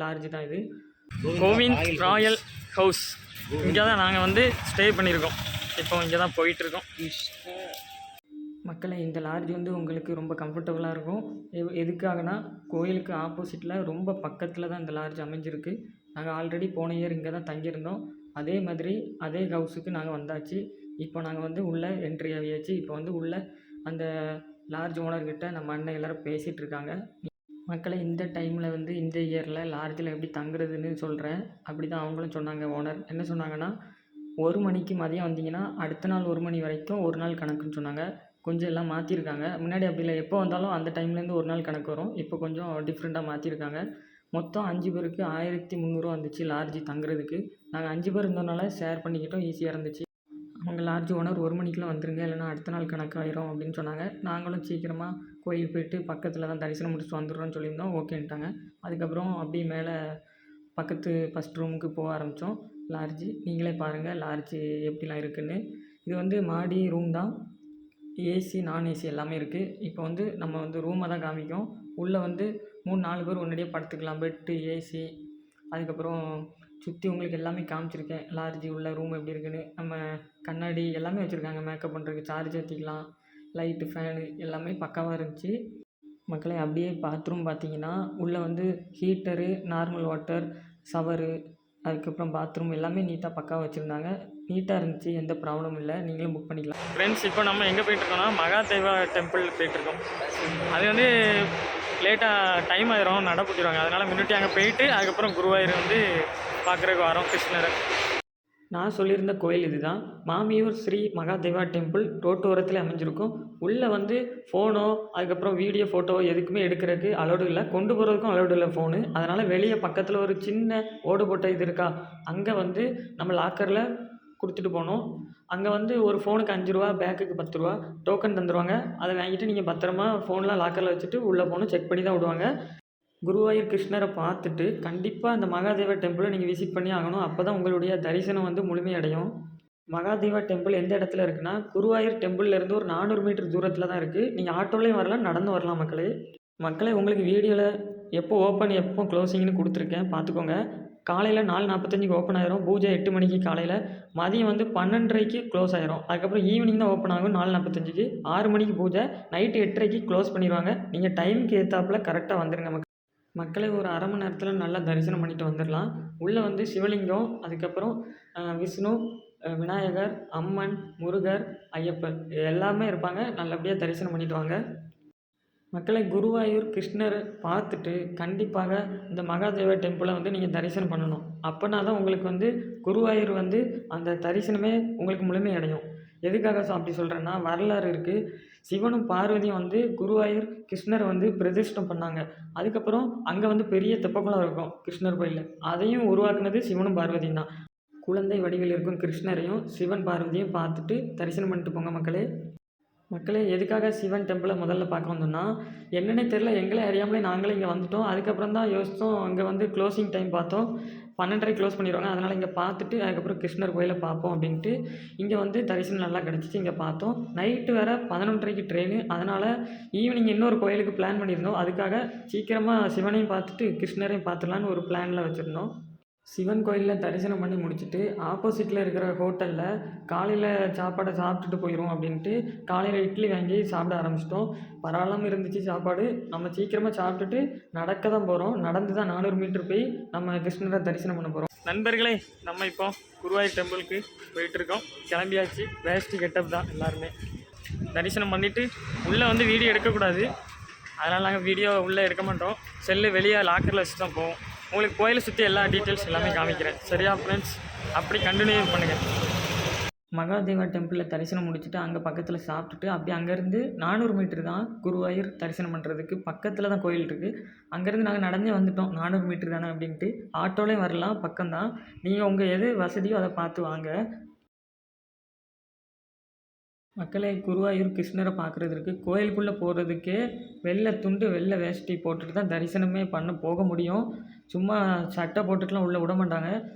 Speaker 1: லார்ஜ் தான் இது. Kovind Royal house. இங்கே தான் நாங்கள் வந்து ஸ்டே பண்ணியிருக்கோம். இப்போ இங்கே தான் போயிட்டுருக்கோம். மக்களே, இந்த லாட்ஜ் வந்து உங்களுக்கு ரொம்ப கம்ஃபர்டபுளாக இருக்கும். எதுக்காகனா கோயிலுக்கு ஆப்போசிட்டில் ரொம்ப பக்கத்தில் தான் இந்த லாட்ஜ் அமைஞ்சிருக்கு. நாங்கள் ஆல்ரெடி போன இயர் இங்கே தான் தங்கியிருந்தோம். அதே மாதிரி அதே ஹவுஸுக்கு நாங்கள் வந்தாச்சு. இப்போ நாங்கள் வந்து உள்ளே என்ட்ரி ஆகியாச்சு. இப்போ வந்து உள்ளே அந்த லார்ஜ் ஓனர்கிட்ட நம்ம அண்ணன் எல்லோரும் பேசிகிட்டு இருக்காங்க. மக்களை, இந்த டைமில் வந்து இந்த இயரில் லார்ஜில் எப்படி தங்குறதுன்னு சொல்கிறேன். அப்படி தான் அவங்களும் சொன்னாங்க. ஓனர் என்ன சொன்னாங்கன்னா, 1 மணிக்கு மதியம் வந்தீங்கன்னா அடுத்த நாள் 1 மணி வரைக்கும் ஒரு நாள் கணக்குன்னு சொன்னாங்க. கொஞ்சம் எல்லாம் மாற்றிருக்காங்க. முன்னாடி அப்படி இல்லை, எப்போ வந்தாலும் அந்த டைம்லேருந்து ஒரு நாள் கணக்கு வரும். இப்போ கொஞ்சம் டிஃப்ரெண்ட்டாக மாற்றிருக்காங்க. மொத்தம் 5 பேருக்கு 1300 வந்துச்சு லார்ஜ் தங்குறதுக்கு. நாங்கள் 5 பேர் இருந்ததுனால ஷேர் பண்ணிக்கிட்டோம், ஈஸியாக இருந்துச்சு. அவங்க லார்ஜ் ஓனர் 1 மணிக்கெலாம் வந்துருங்க, இல்லைனா அடுத்த நாள் கணக்காயிரும் அப்படின்னு சொன்னாங்க. நாங்களும் சீக்கிரமாக கோயில் போயிட்டு பக்கத்தில் தான் தரிசனம் முடிச்சுட்டு வந்துடுறோன்னு சொல்லியிருந்தோம். ஓகேன்ட்டாங்க. அதுக்கப்புறம் அப்படியே மேலே பக்கத்து ஃபஸ்ட் ரூமுக்கு போக ஆரம்பித்தோம். லாட்ஜு நீங்களே பாருங்கள் லாட்ஜு எப்படிலாம் இருக்குதுன்னு. இது வந்து மாடி ரூம் தான். ஏசி நான் ஏசி எல்லாமே இருக்குது. இப்போ வந்து நம்ம வந்து ரூமை தான் காமிக்கும். உள்ளே வந்து 3-4 பேர் ஒரேடியாக படுத்துக்கலாம். பெட்டு, ஏசி, அதுக்கப்புறம் சுற்றி உங்களுக்கு எல்லாமே காமிச்சிருக்கேன். லாட்ஜு உள்ள ரூம் எப்படி இருக்குன்னு. நம்ம கண்ணாடி எல்லாமே வச்சுருக்காங்க மேக்கப் பண்ணுறதுக்கு. சார்ஜ் ஏற்றிக்கலாம், லைட்டு, ஃபேனு எல்லாமே பக்காவாக இருந்துச்சு. மக்களே அப்படியே பாத்ரூம் பார்த்தீங்கன்னா உள்ளே வந்து ஹீட்டரு, நார்மல் வாட்டர், ஷவரு, அதுக்கப்புறம் பாத்ரூம் எல்லாமே நீட்டாக பக்காவாக வச்சுருந்தாங்க. நீட்டாக இருந்துச்சு, எந்த ப்ராப்ளமும் இல்லை. நீங்களும் புக் பண்ணிக்கலாம். ஃப்ரெண்ட்ஸ் இப்போ நம்ம எங்கே போயிட்டுருக்கோம்னா மகாதேவா டெம்பிள் போயிட்டுருக்கோம். அது வந்து லேட்டாக டைம் ஆயிரும், நட பிடிச்சிருவாங்க. அதனால் முன்னாடி அங்கே போயிட்டு அதுக்கப்புறம் குருவாயூர் வந்து பார்க்குறதுக்கு வரோம் கிருஷ்ணரை. நான் சொல்லியிருந்த கோயில் இது தான். மாமியூர் ஸ்ரீ மகாதேவா டெம்பிள் ரோட்டோரத்தில் அமைஞ்சிருக்கும். உள்ளே வந்து ஃபோனோ அதுக்கப்புறம் வீடியோ ஃபோட்டோ எதுக்குமே எடுக்கிறதுக்கு அலோடு இல்லை, கொண்டு போகிறதுக்கும் அலோடு இல்லை ஃபோனு. அதனால் வெளியே பக்கத்தில் ஒரு சின்ன ஓடு போட்ட இது இருக்கா, அங்கே வந்து நம்ம லாக்கரில் கொடுத்துட்டு போகணும். அங்கே வந்து ஒரு ஃபோனுக்கு 5 ரூபா, பேக்குக்கு 10 ரூபா டோக்கன் தந்துடுவாங்க. அதை வாங்கிட்டு நீங்கள் பத்திரமா ஃபோன்லாம் லாக்கரில் வச்சுட்டு உள்ளே போகணும். செக் பண்ணி தான் விடுவாங்க. குருவாயூர் கிருஷ்ணரை பார்த்துட்டு கண்டிப்பாக அந்த மகாதேவா டெம்பிளை நீங்கள் விசிட் பண்ணி ஆகணும். அப்போ தான் உங்களுடைய தரிசனம் வந்து முழுமையடையும். மகாதேவா டெம்பிள் எந்த இடத்துல இருக்குன்னா, குருவாயூர் டெம்பிள்லேருந்து ஒரு 400 மீட்டர் தூரத்தில் தான் இருக்குது. நீங்கள் ஆட்டோலேயும் வரலாம், நடந்து வரலாம். மக்களே உங்களுக்கு வீடியோவில் எப்போ ஓப்பன் எப்போ க்ளோசிங்னு கொடுத்துருக்கேன், பார்த்துக்கோங்க. காலையில் 4:45க்கு ஓப்பன் ஆயிரும். பூஜை 8 மணிக்கு காலையில். மதியம் வந்து 12:30க்கு க்ளோஸ் ஆயிரும். அதுக்கப்புறம் ஈவினிங் தான் ஓப்பன் ஆகும் 4:45க்கு. 6 மணிக்கு பூஜை, நைட்டு 8:30க்கு க்ளோஸ் பண்ணிடுவாங்க. நீங்கள் டைமுக்கு ஏற்றாப்புல கரெக்டாக வந்துடுங்க மக்களே. ஒரு அரை மணி நேரத்தில் நல்லா தரிசனம் பண்ணிட்டு வந்துடலாம். உள்ளே வந்து சிவலிங்கம், அதுக்கப்புறம் விஷ்ணு, விநாயகர், அம்மன், முருகர், ஐயப்பன் எல்லாமே இருப்பாங்க. நல்லபடியாக தரிசனம் பண்ணிட்டு வாங்க மக்களே. குருவாயூர் கிருஷ்ணரை பார்த்துட்டு கண்டிப்பாக இந்த மகாதேவா டெம்பிளை வந்து நீங்கள் தரிசனம் பண்ணணும். அப்போனா தான் உங்களுக்கு வந்து குருவாயூர் வந்து அந்த தரிசனமே உங்களுக்கு முழுமையடையும். எதுக்காக அப்படி சொல்கிறேன்னா, வரலாறு இருக்குது. சிவனும் பார்வதியும் வந்து குருவாயூர் கிருஷ்ணரை வந்து பிரதிஷ்டம் பண்ணாங்க. அதுக்கப்புறம் அங்கே வந்து பெரிய தெப்பக்குளம் இருக்கும் கிருஷ்ணர் கோயிலில். அதையும் உருவாக்குனது சிவனும் பார்வதியும் தான். குழந்தை வடிவில் இருக்கும் கிருஷ்ணரையும் சிவன் பார்வதியும் பார்த்துட்டு தரிசனம் பண்ணிட்டு போங்க மக்களே. எதுக்காக சிவன் டெம்பிளை முதல்ல பார்க்க வந்தோம்னா, என்னென்னே தெரில, எங்களே அறியாமலே நாங்களே இங்கே வந்துவிட்டோம். அதுக்கப்புறம் தான் யோசித்தோம், அங்கே வந்து க்ளோசிங் டைம் பார்த்தோம், 12:30 க்ளோஸ் பண்ணிடுவாங்க. அதனால் இங்கே பார்த்துட்டு அதுக்கப்புறம் கிருஷ்ணர் கோயிலை பார்ப்போம் அப்படின்ட்டு இங்கே வந்து தரிசனம் நல்லா கிடச்சிச்சு. இங்கே பார்த்தோம். நைட்டு வேறு 11:30க்கு ட்ரெயின். அதனால் ஈவினிங் இன்னொரு கோயிலுக்கு பிளான் பண்ணியிருந்தோம். அதுக்காக சீக்கிரமாக சிவனையும் பார்த்துட்டு கிருஷ்ணரையும் பார்த்துடலான்னு ஒரு பிளானில் வச்சுருந்தோம். சிவன் கோயிலில் தரிசனம் பண்ணி முடிச்சுட்டு ஆப்போசிட்டில் இருக்கிற ஹோட்டலில் காலையில் சாப்பாடை சாப்பிட்டுட்டு போயிடும் அப்படின்ட்டு காலையில் இட்லி வாங்கி சாப்பிட ஆரம்பிச்சிட்டோம். பரவாயில்லாமல் இருந்துச்சு சாப்பாடு. நம்ம சீக்கிரமாக சாப்பிட்டுட்டு நடக்க தான் போகிறோம். நடந்து தான் 400 மீட்டர் போய் நம்ம கிருஷ்ணரை தரிசனம் பண்ண போகிறோம். நண்பர்களே, நம்ம இப்போ குருவாயூர் டெம்பிளுக்கு போயிட்டுருக்கோம். கிளம்பியாச்சு. வேஷ்டி கெட்டப் தான் எல்லாருமே. தரிசனம் பண்ணிவிட்டு உள்ளே வந்து வீடியோ எடுக்கக்கூடாது, அதனால் நாங்கள் வீடியோ உள்ளே எடுக்க மாட்டோம். செல்லு வெளியே லாக்கரில் வச்சு தான் போவோம். உங்களுக்கு கோயிலை சுற்றி எல்லா டீட்டெயில்ஸ் எல்லாமே காமிக்கிறேன். சரியா ஃப்ரெண்ட்ஸ்? அப்படி கண்டினியூ பண்ணுங்கள். மகாதேவா டெம்பிளில் தரிசனம் முடிச்சுட்டு அங்கே பக்கத்தில் சாப்பிட்டுட்டு அப்படியே அங்கேருந்து 400 மீட்டர் தான் குருவாயூர் தரிசனம் பண்ணுறதுக்கு. பக்கத்தில் தான் கோயில் இருக்குது. அங்கேருந்து நாங்கள் நடந்தே வந்துவிட்டோம். 400 மீட்டர் தானே அப்படின்ட்டு. ஆட்டோலேயும் வரலாம், பக்கம்தான். நீங்கள் உங்கள் எது வசதியோ அதை பார்த்து வாங்க மக்களே. குருவாயூர் கிருஷ்ணரை பார்க்குறதுக்கு கோயிலுக்குள்ளே போகிறதுக்கே வெள்ளை துண்டு வெள்ளை வேஷ்டி போட்டுட்டு தான் தரிசனமே போக முடியும். சும்மா சட்டை போட்டுட்டுலாம் உள்ளே விட மாட்டாங்க.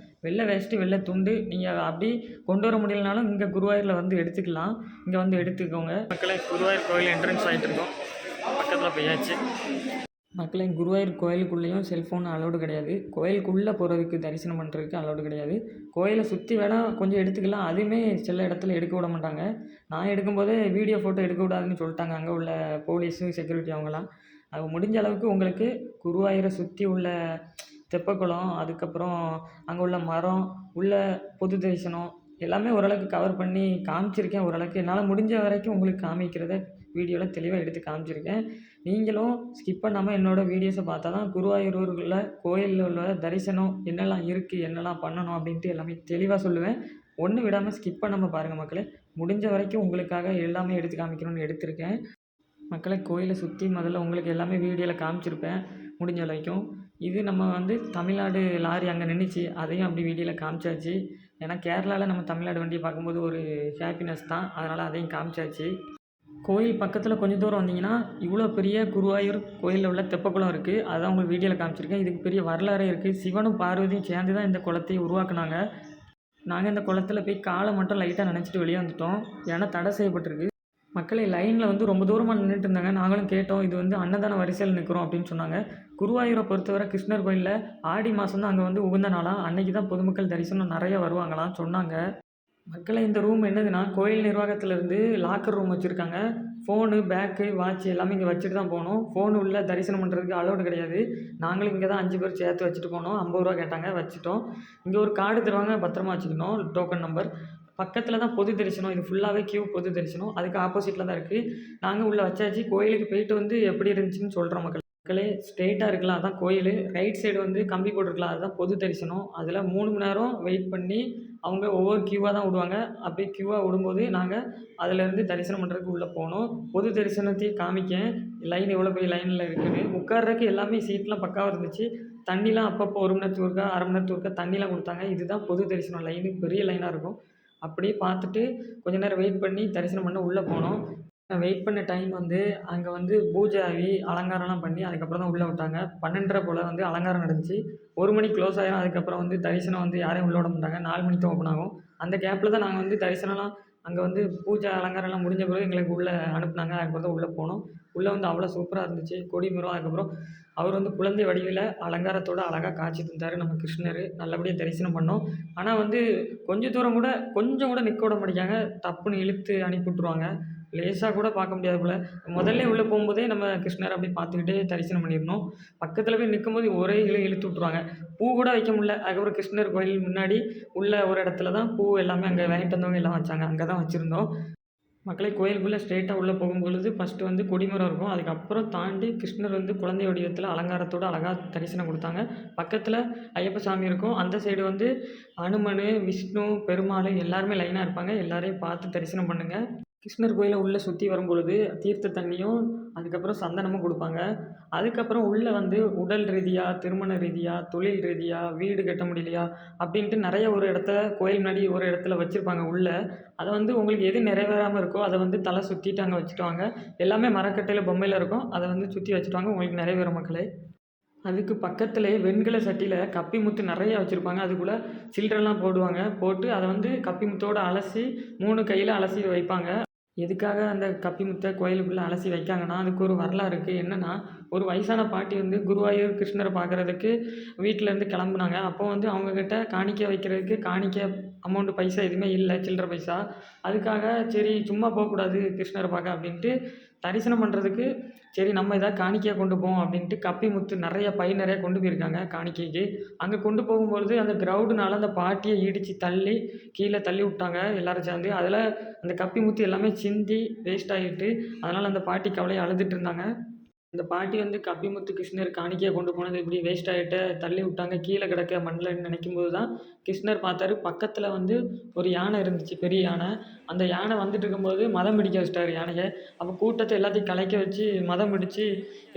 Speaker 1: வெள்ளை வேஷ்டி வெள்ளை துண்டு நீங்கள் அப்படி கொண்டு வர முடியலனாலும் இங்கே குருவாயூரில் வந்து எடுத்துக்கலாம். இங்கே வந்து எடுத்துக்கோங்க மக்களே. குருவாயூர் கோயில் என்ட்ரன்ஸ் ஆகிட்டு இருக்கோம். பக்கத்தில் போயாச்சு மக்களே. குருவாயூர் கோயிலுக்குள்ளேயும் செல்ஃபோன் அலோடு கிடையாது. கோயிலுக்குள்ளே போகிறதுக்கு தரிசனம் பண்ணுறதுக்கு அலோடு கிடையாது. கோயிலை சுற்றி வேணால் கொஞ்சம் எடுத்துக்கலாம், அதுவுமே சில இடத்துல எடுக்க விட மாட்டாங்க. நான் எடுக்கும்போதே வீடியோ ஃபோட்டோ எடுக்க விடாதுன்னு சொல்லிட்டாங்க அங்கே உள்ள போலீஸு, செக்யூரிட்டி அவங்களாம். அது முடிஞ்ச அளவுக்கு உங்களுக்கு குருவாயூரை சுற்றி உள்ள தெப்பக்குளம், அதுக்கப்புறம் அங்கே உள்ள மரம், உள்ள பொது தரிசனம் எல்லாமே ஓரளவுக்கு கவர் பண்ணி காமிச்சிருக்கேன். ஓரளவுக்கு என்னால் முடிஞ்ச வரைக்கும் உங்களுக்கு காமிக்கிறத வீடியோவில் தெளிவாக எடுத்து காமிச்சிருக்கேன். நீங்களும் ஸ்கிப் பண்ணாமல் என்னோடய வீடியோஸை பார்த்தா தான் குருவாயூரில் கோயிலில் உள்ள தரிசனம் என்னெல்லாம் இருக்குது, என்னெல்லாம் பண்ணணும் அப்படின்ட்டு எல்லாமே தெளிவாக சொல்லுவேன். ஒன்று விடாமல் ஸ்கிப் பண்ணாமல் பாருங்கள் மக்களே. முடிஞ்ச வரைக்கும் உங்களுக்காக எல்லாமே எடுத்து காமிக்கணும்னு எடுத்திருக்கேன் மக்களே. கோயிலை சுற்றி முதல்ல உங்களுக்கு எல்லாமே வீடியோவில் காமிச்சிருப்பேன் முடிஞ்ச வரைக்கும். இது நம்ம வந்து தமிழ்நாடு லாரி அங்கே நின்றுச்சு, அதையும் அப்படி வீடியோவில் காமிச்சாச்சு. ஏன்னா கேரளாவில் நம்ம தமிழ்நாடு வண்டியை பார்க்கும்போது ஒரு ஹாப்பினஸ் தான், அதனால் அதையும் காமிச்சாச்சு. கோயில் பக்கத்தில் கொஞ்சம் தூரம் வந்தீங்கன்னா இவ்வளோ பெரிய குருவாயூர் கோயிலில் உள்ள தெப்பக்குளம் இருக்குது. அதான் உங்களுக்கு வீடியோவில் காமிச்சிருக்கேன். இதுக்கு பெரிய வரலாறே இருக்குது. சிவனும் பார்வதியும் சேர்ந்து தான் இந்த குளத்தையே உருவாக்குனாங்க. நாங்கள் இந்த குளத்துல போய் காலை மட்டும் லைட்டாக நனைச்சிட்டு வெளியே வந்துட்டோம். ஏன்னா தடை செய்யப்பட்டிருக்கு. மக்களே லைனில் வந்து ரொம்ப தூரமாக நின்றுட்டு இருந்தாங்க. நாங்களும் கேட்டோம், இது வந்து அன்னதான வரிசையில் நிற்கிறோம் அப்படின்னு சொன்னாங்க. குருவாயூரை பொறுத்தவரை கிருஷ்ணர் கோயிலில் ஆடி மாதம் தான் அங்கே வந்து உகந்த நாளாம். அன்னைக்கு தான் பொதுமக்கள் தரிசனம் நிறைய வருவாங்களாம் சொன்னாங்க. மக்களே இந்த ரூம் என்னதுன்னா, கோயில் நிர்வாகத்திலேருந்து லாக்கர் ரூம் வச்சுருக்காங்க. ஃபோனு, பேக்கு, வாட்ச் எல்லாமே இங்கே வச்சுட்டு தான் போகணும். ஃபோனு உள்ள தரிசனம் பண்ணுறதுக்கு அலோடு கிடையாது. நாங்களும் இங்கே தான் 5 பேர் சேர்த்து வச்சுட்டு போனோம். 50 ரூபா கேட்டாங்க, வச்சுட்டோம். இங்கே ஒரு கார்டு தருவாங்க, பத்திரமா வச்சுக்கணும், டோக்கன் நம்பர். பக்கத்தில் தான் பொது தரிசனம். இது ஃபுல்லாகவே கியூ பொது தரிசனம். அதுக்கு ஆப்போசிட்டில் தான் இருக்குது. நாங்கள் உள்ளே வச்சாச்சு. கோயிலுக்கு போயிட்டு வந்து எப்படி இருந்துச்சுன்னு சொல்கிறோம் மக்களே. ஸ்ட்ரெயிட்டாக இருக்கலாம், அதான் கோயில். ரைட் சைடு வந்து கம்பி போட்டிருக்கலாம், அதுதான் பொது தரிசனம். அதில் 3 மணி நேரம் வெயிட் பண்ணி அவங்க ஒவ்வொரு கியூவாக தான் விடுவாங்க. அப்படியே கியூவாக விடும்போது நாங்கள் அதிலேருந்து தரிசனம் பண்ணுறதுக்கு உள்ளே போனோம். பொது தரிசனத்தையும் காமிக்கேன், லைன் எவ்வளோ பெரிய லைனில் இருக்குதுன்னு. உட்கார்றதுக்கு எல்லாமே சீட்லாம் பக்காவாக இருந்துச்சு. தண்ணிலாம் அப்பப்போ 1 மணி நேரத்துக்கு ஒருக்கா, அரை மணி நேரத்துக்கு ஒருக்கா தண்ணிலாம் கொடுத்தாங்க. இதுதான் பொது தரிசனம் லைனு, பெரிய லைனாக இருக்கும். அப்படியே பார்த்துட்டு கொஞ்ச நேரம் வெயிட் பண்ணி தரிசனம் பண்ண உள்ளே போனோம். வெயிட் பண்ண டைம் வந்து அங்கே வந்து பூஜை ஆகி அலங்காரம்லாம் பண்ணி அதுக்கப்புறம் தான் உள்ளே விட்டாங்க. 12:30 போல் வந்து அலங்காரம் நடந்துச்சு. 1 மணிக்கு க்ளோஸ் ஆயிரும். அதுக்கப்புறம் வந்து தரிசனம் வந்து யாரையும் உள்ளே விட மாட்டாங்க. 4 மணிக்கு தான் ஓப்பன் ஆகும். அந்த கேப்பில் தான் நாங்கள் வந்து தரிசனம்லாம் அங்கே வந்து பூஜை அலங்காரம்லாம் முடிஞ்ச பிறகு எங்களுக்கு உள்ளே அனுப்புனாங்க. அதுக்கப்புறம் தான் உள்ளே போனோம். உள்ளே வந்து அவ்வளோ சூப்பராக இருந்துச்சு. கொடிமரம், அதுக்கப்புறம் அவர் வந்து குழந்தை வடிவில் அலங்காரத்தோடு அழகாக காட்சி தந்தார் நம்ம கிருஷ்ணர். நல்லபடியாக தரிசனம் பண்ணோம். ஆனால் வந்து கொஞ்சம் தூரம் கூட கொஞ்சம் கூட நிற்க விட மாட்டேங்காங்க. டப்புன்னு இழுத்து அனுப்பி விட்ருவாங்க. லேசாக கூட பார்க்க முடியாது போல். முதல்ல உள்ளே போகும்போதே நம்ம கிருஷ்ணரை அப்படியே பார்த்துக்கிட்டே தரிசனம் பண்ணிடணும். பக்கத்தில் போய் நிற்கும்போது ஒரே இழுத்து விட்ருவாங்க. பூ கூட வைக்க முடியல. அதுக்கப்புறம் கிருஷ்ணர் கோயில் முன்னாடி உள்ள ஒரு இடத்துல தான் பூ எல்லாமே அங்கே வாங்கிட்டு வந்தவங்க எல்லாம் வச்சாங்க. அங்கே தான் வச்சுருந்தோம். மக்களே கோயிலுக்குள்ளே ஸ்ட்ரெயிட்டாக உள்ளே போகும்பொழுது ஃபஸ்ட்டு வந்து கொடிமரம் இருக்கும். அதுக்கப்புறம் தாண்டி கிருஷ்ணர் வந்து குழந்தை வடிவத்தில் அலங்காரத்தோடு அழகாக தரிசனம் கொடுத்தாங்க. பக்கத்தில் ஐயப்ப சாமி இருக்கும். அந்த சைடு வந்து அனுமன், விஷ்ணு, பெருமாள் எல்லாருமே லைனாக இருப்பாங்க. எல்லாரையும் பார்த்து தரிசனம் பண்ணுங்கள். கிருஷ்ணர் கோயிலை உள்ளே சுற்றி வரும்பொழுது தீர்த்த தண்ணியும் அதுக்கப்புறம் சந்தனமும் கொடுப்பாங்க. அதுக்கப்புறம் உள்ளே வந்து உடல் ரீதியாக, திருமண ரீதியாக, தொழில் ரீதியாக, வீடு கட்ட முடியலையா அப்படின்ட்டு நிறைய ஒரு இடத்துல கோயில் முன்னாடி ஒரு இடத்துல வச்சுருப்பாங்க உள்ளே. அதை வந்து உங்களுக்கு எது நிறைவேறாமல் இருக்கோ அதை வந்து தலை சுற்றிட்டு அங்கே வச்சுட்டுவாங்க. எல்லாமே மரக்கட்டையில் பொம்மையில் இருக்கும். அதை வந்து சுற்றி வச்சுட்டுவாங்க, உங்களுக்கு நிறைவேறும் மக்களே. அதுக்கு பக்கத்திலே வெண்கல சட்டியில் கப்பி முத்து நிறைய வச்சுருப்பாங்க. அதுக்குள்ளே சில்லறைலாம் போடுவாங்க. போட்டு அதை வந்து கப்பி முத்தோடு அலசி 3 கையில் அலசி வைப்பாங்க. எதுக்காக அந்த கப்பி முத்தை கோயிலுக்குள்ளே அலசி வைக்காங்கன்னா, அதுக்கு ஒரு வரலாறு இருக்குது. என்னென்னா, ஒரு வயசான பாட்டி வந்து குருவாயூர் கிருஷ்ணரை பார்க்குறதுக்கு வீட்டிலேருந்து கிளம்புனாங்க. அப்போ வந்து அவங்கக்கிட்ட காணிக்கை வைக்கிறதுக்கு காணிக்கை அமௌண்ட்டு பைசா எதுவுமே இல்லை, சில்லறை பைசா. அதுக்காக சரி சும்மா போகக்கூடாது கிருஷ்ணரை பார்க்க அப்படின்ட்டு தரிசனம் பண்ணுறதுக்கு சரி நம்ம எதாவது காணிக்கையாக கொண்டு போவோம் அப்படின்ட்டு கப்பி முத்து நிறைய பை நிறையா கொண்டு போயிருக்காங்க காணிக்கைக்கு. அங்கே கொண்டு போகும்பொழுது அந்த கிரவுடுனால அந்த பாட்டியை இடித்து தள்ளி கீழே தள்ளி விட்டாங்க எல்லோரும் சேர்ந்து. அதில் அந்த கப்பி முத்து எல்லாமே சிந்தி வேஸ்ட் ஆகிட்டு, அதனால் அந்த பாட்டி கவலையை அழுதுட்டு இருந்தாங்க. இந்த பாட்டி வந்து கப்பிமுத்து கிருஷ்ணர் காணிக்கையாக கொண்டு போனது இப்படி வேஸ்ட் ஆகிட்டு தள்ளி விட்டாங்க கீழே கிடக்க மண்ணில்னு நினைக்கும்போது தான் கிருஷ்ணர் பார்த்தாரு. பக்கத்தில் வந்து ஒரு யானை இருந்துச்சு, பெரிய யானை. அந்த யானை வந்துட்டு இருக்கும்போது மதம் பிடிக்க வச்சிட்டாரு யானையை. அப்போ கூட்டத்தை எல்லாத்தையும் கலைக்க வச்சு மதம் பிடிச்சி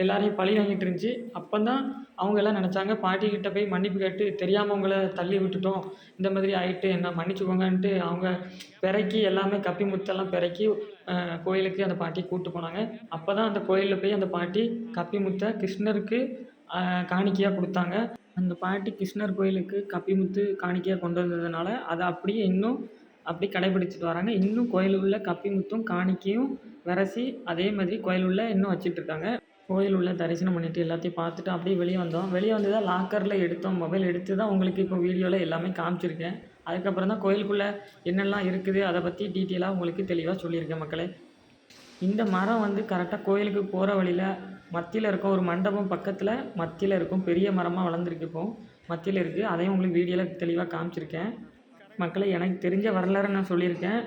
Speaker 1: எல்லாரையும் பழி வாங்கிட்டு இருந்துச்சு. அப்போ தான் அவங்க எல்லாம் நினச்சாங்க பாட்டிக்கிட்ட போய் மன்னிப்பு கேட்டு தெரியாமல் அவங்கள தள்ளி விட்டுட்டோம், இந்த மாதிரி ஆகிட்டு என்ன மன்னிச்சுக்கோங்கன்ட்டு அவங்க பிறக்கி எல்லாமே கப்பி முத்தெல்லாம் பிறக்கி கோயிலுக்கு அந்த பாட்டி கூப்பிட்டு போனாங்க. அப்போ தான் அந்த கோயிலில் போய் அந்த பாட்டி கப்பி முத்தை கிருஷ்ணருக்கு காணிக்கையாக கொடுத்தாங்க. அந்த பாட்டி கிருஷ்ணர் கோயிலுக்கு கப்பி முத்து காணிக்கையாக கொண்டு வந்ததுனால அதை அப்படியே இன்னும் அப்படி கடைபிடிச்சிட்டு வராங்க. இன்னும் கோயில் உள்ள கப்பி முத்தும் காணிக்கையும் விரசி அதே மாதிரி கோயில் உள்ள இன்னும் வச்சிட்ருக்காங்க. கோயில் உள்ள தரிசனம் பண்ணிவிட்டு எல்லாத்தையும் பார்த்துட்டு அப்படியே வெளியே வந்தோம். வெளியே வந்து தான் லாக்கரில் எடுத்தோம். மொபைல் எடுத்து தான் உங்களுக்கு இப்போ வீடியோவில் எல்லாமே காமிச்சிருக்கேன். அதுக்கப்புறம் தான் கோயிலுக்குள்ளே என்னெல்லாம் இருக்குது அதை பற்றி டீட்டெயிலாக உங்களுக்கு தெளிவாக சொல்லியிருக்கேன் மக்களே. இந்த மரம் வந்து கரெக்டாக கோயிலுக்கு போகிற வழியில் மத்தியில் இருக்கும். ஒரு மண்டபம் பக்கத்தில் மத்தியில் இருக்கும். பெரிய மரமாக வளர்ந்துருக்கு, இப்போ மத்தியில் இருக்குது. அதையும் உங்களுக்கு வீடியோவில் தெளிவாக காமிச்சிருக்கேன் மக்களே. எனக்கு தெரிஞ்ச வரலாறை நான் சொல்லியிருக்கேன்.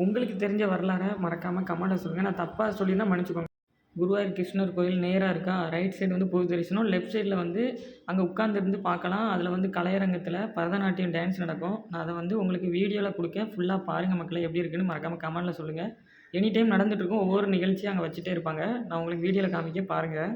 Speaker 1: உங்களுக்கு தெரிஞ்ச வரலாறை மறக்காமல் கமெண்ட்டில் சொல்லுங்கள். நான் தப்பாக சொல்லியிருந்தால் மன்னிச்சுக்கோங்க. குருவாயூர் கிருஷ்ணர் கோயில் நேராக இருக்கா, ரைட் சைடு வந்து பொது தரிசனம், லெஃப்ட் சைடில் வந்து அங்கே உட்காந்துருந்து பார்க்கலாம். அதில் வந்து கலையரங்கத்தில் பரதநாட்டியம் டான்ஸ் நடக்கும். நான் அதை வந்து உங்களுக்கு வீடியோவில் கொடுக்கேன், ஃபுல்லாக பாருங்கள் மக்களை. எப்படி இருக்குன்னு மறக்காமல் கமெண்ட்டில் சொல்லுங்கள். எனி டைம் நடந்துகிட்ருக்கும், ஒவ்வொரு நிகழ்ச்சியும் அங்கே வச்சுட்டே இருப்பாங்க. நான் உங்களுக்கு வீடியோவில் காமிக்க பாருங்கள்.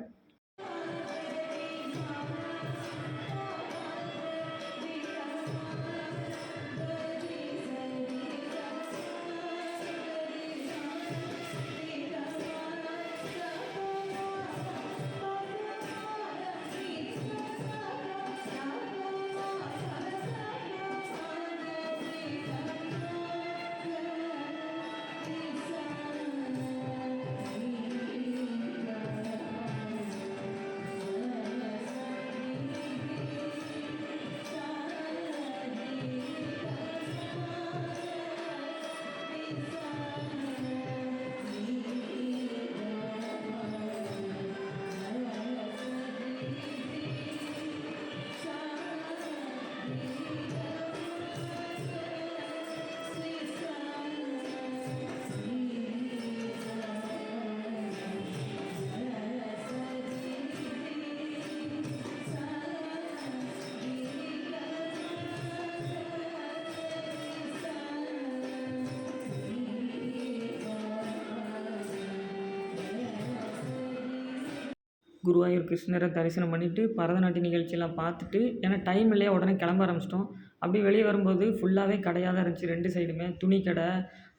Speaker 1: குருவாயூர் கிருஷ்ணரை தரிசனம் பண்ணிவிட்டு பரதநாட்டிய நிகழ்ச்சியெல்லாம் பார்த்துட்டு, ஏன்னா டைம் இல்லையா உடனே கிளம்ப ஆரம்பிச்சிட்டோம். அப்படி வெளியே வரும்போது ஃபுல்லாகவே கடையாக தான் இருந்துச்சு 2 சைடுமே. துணி கடை,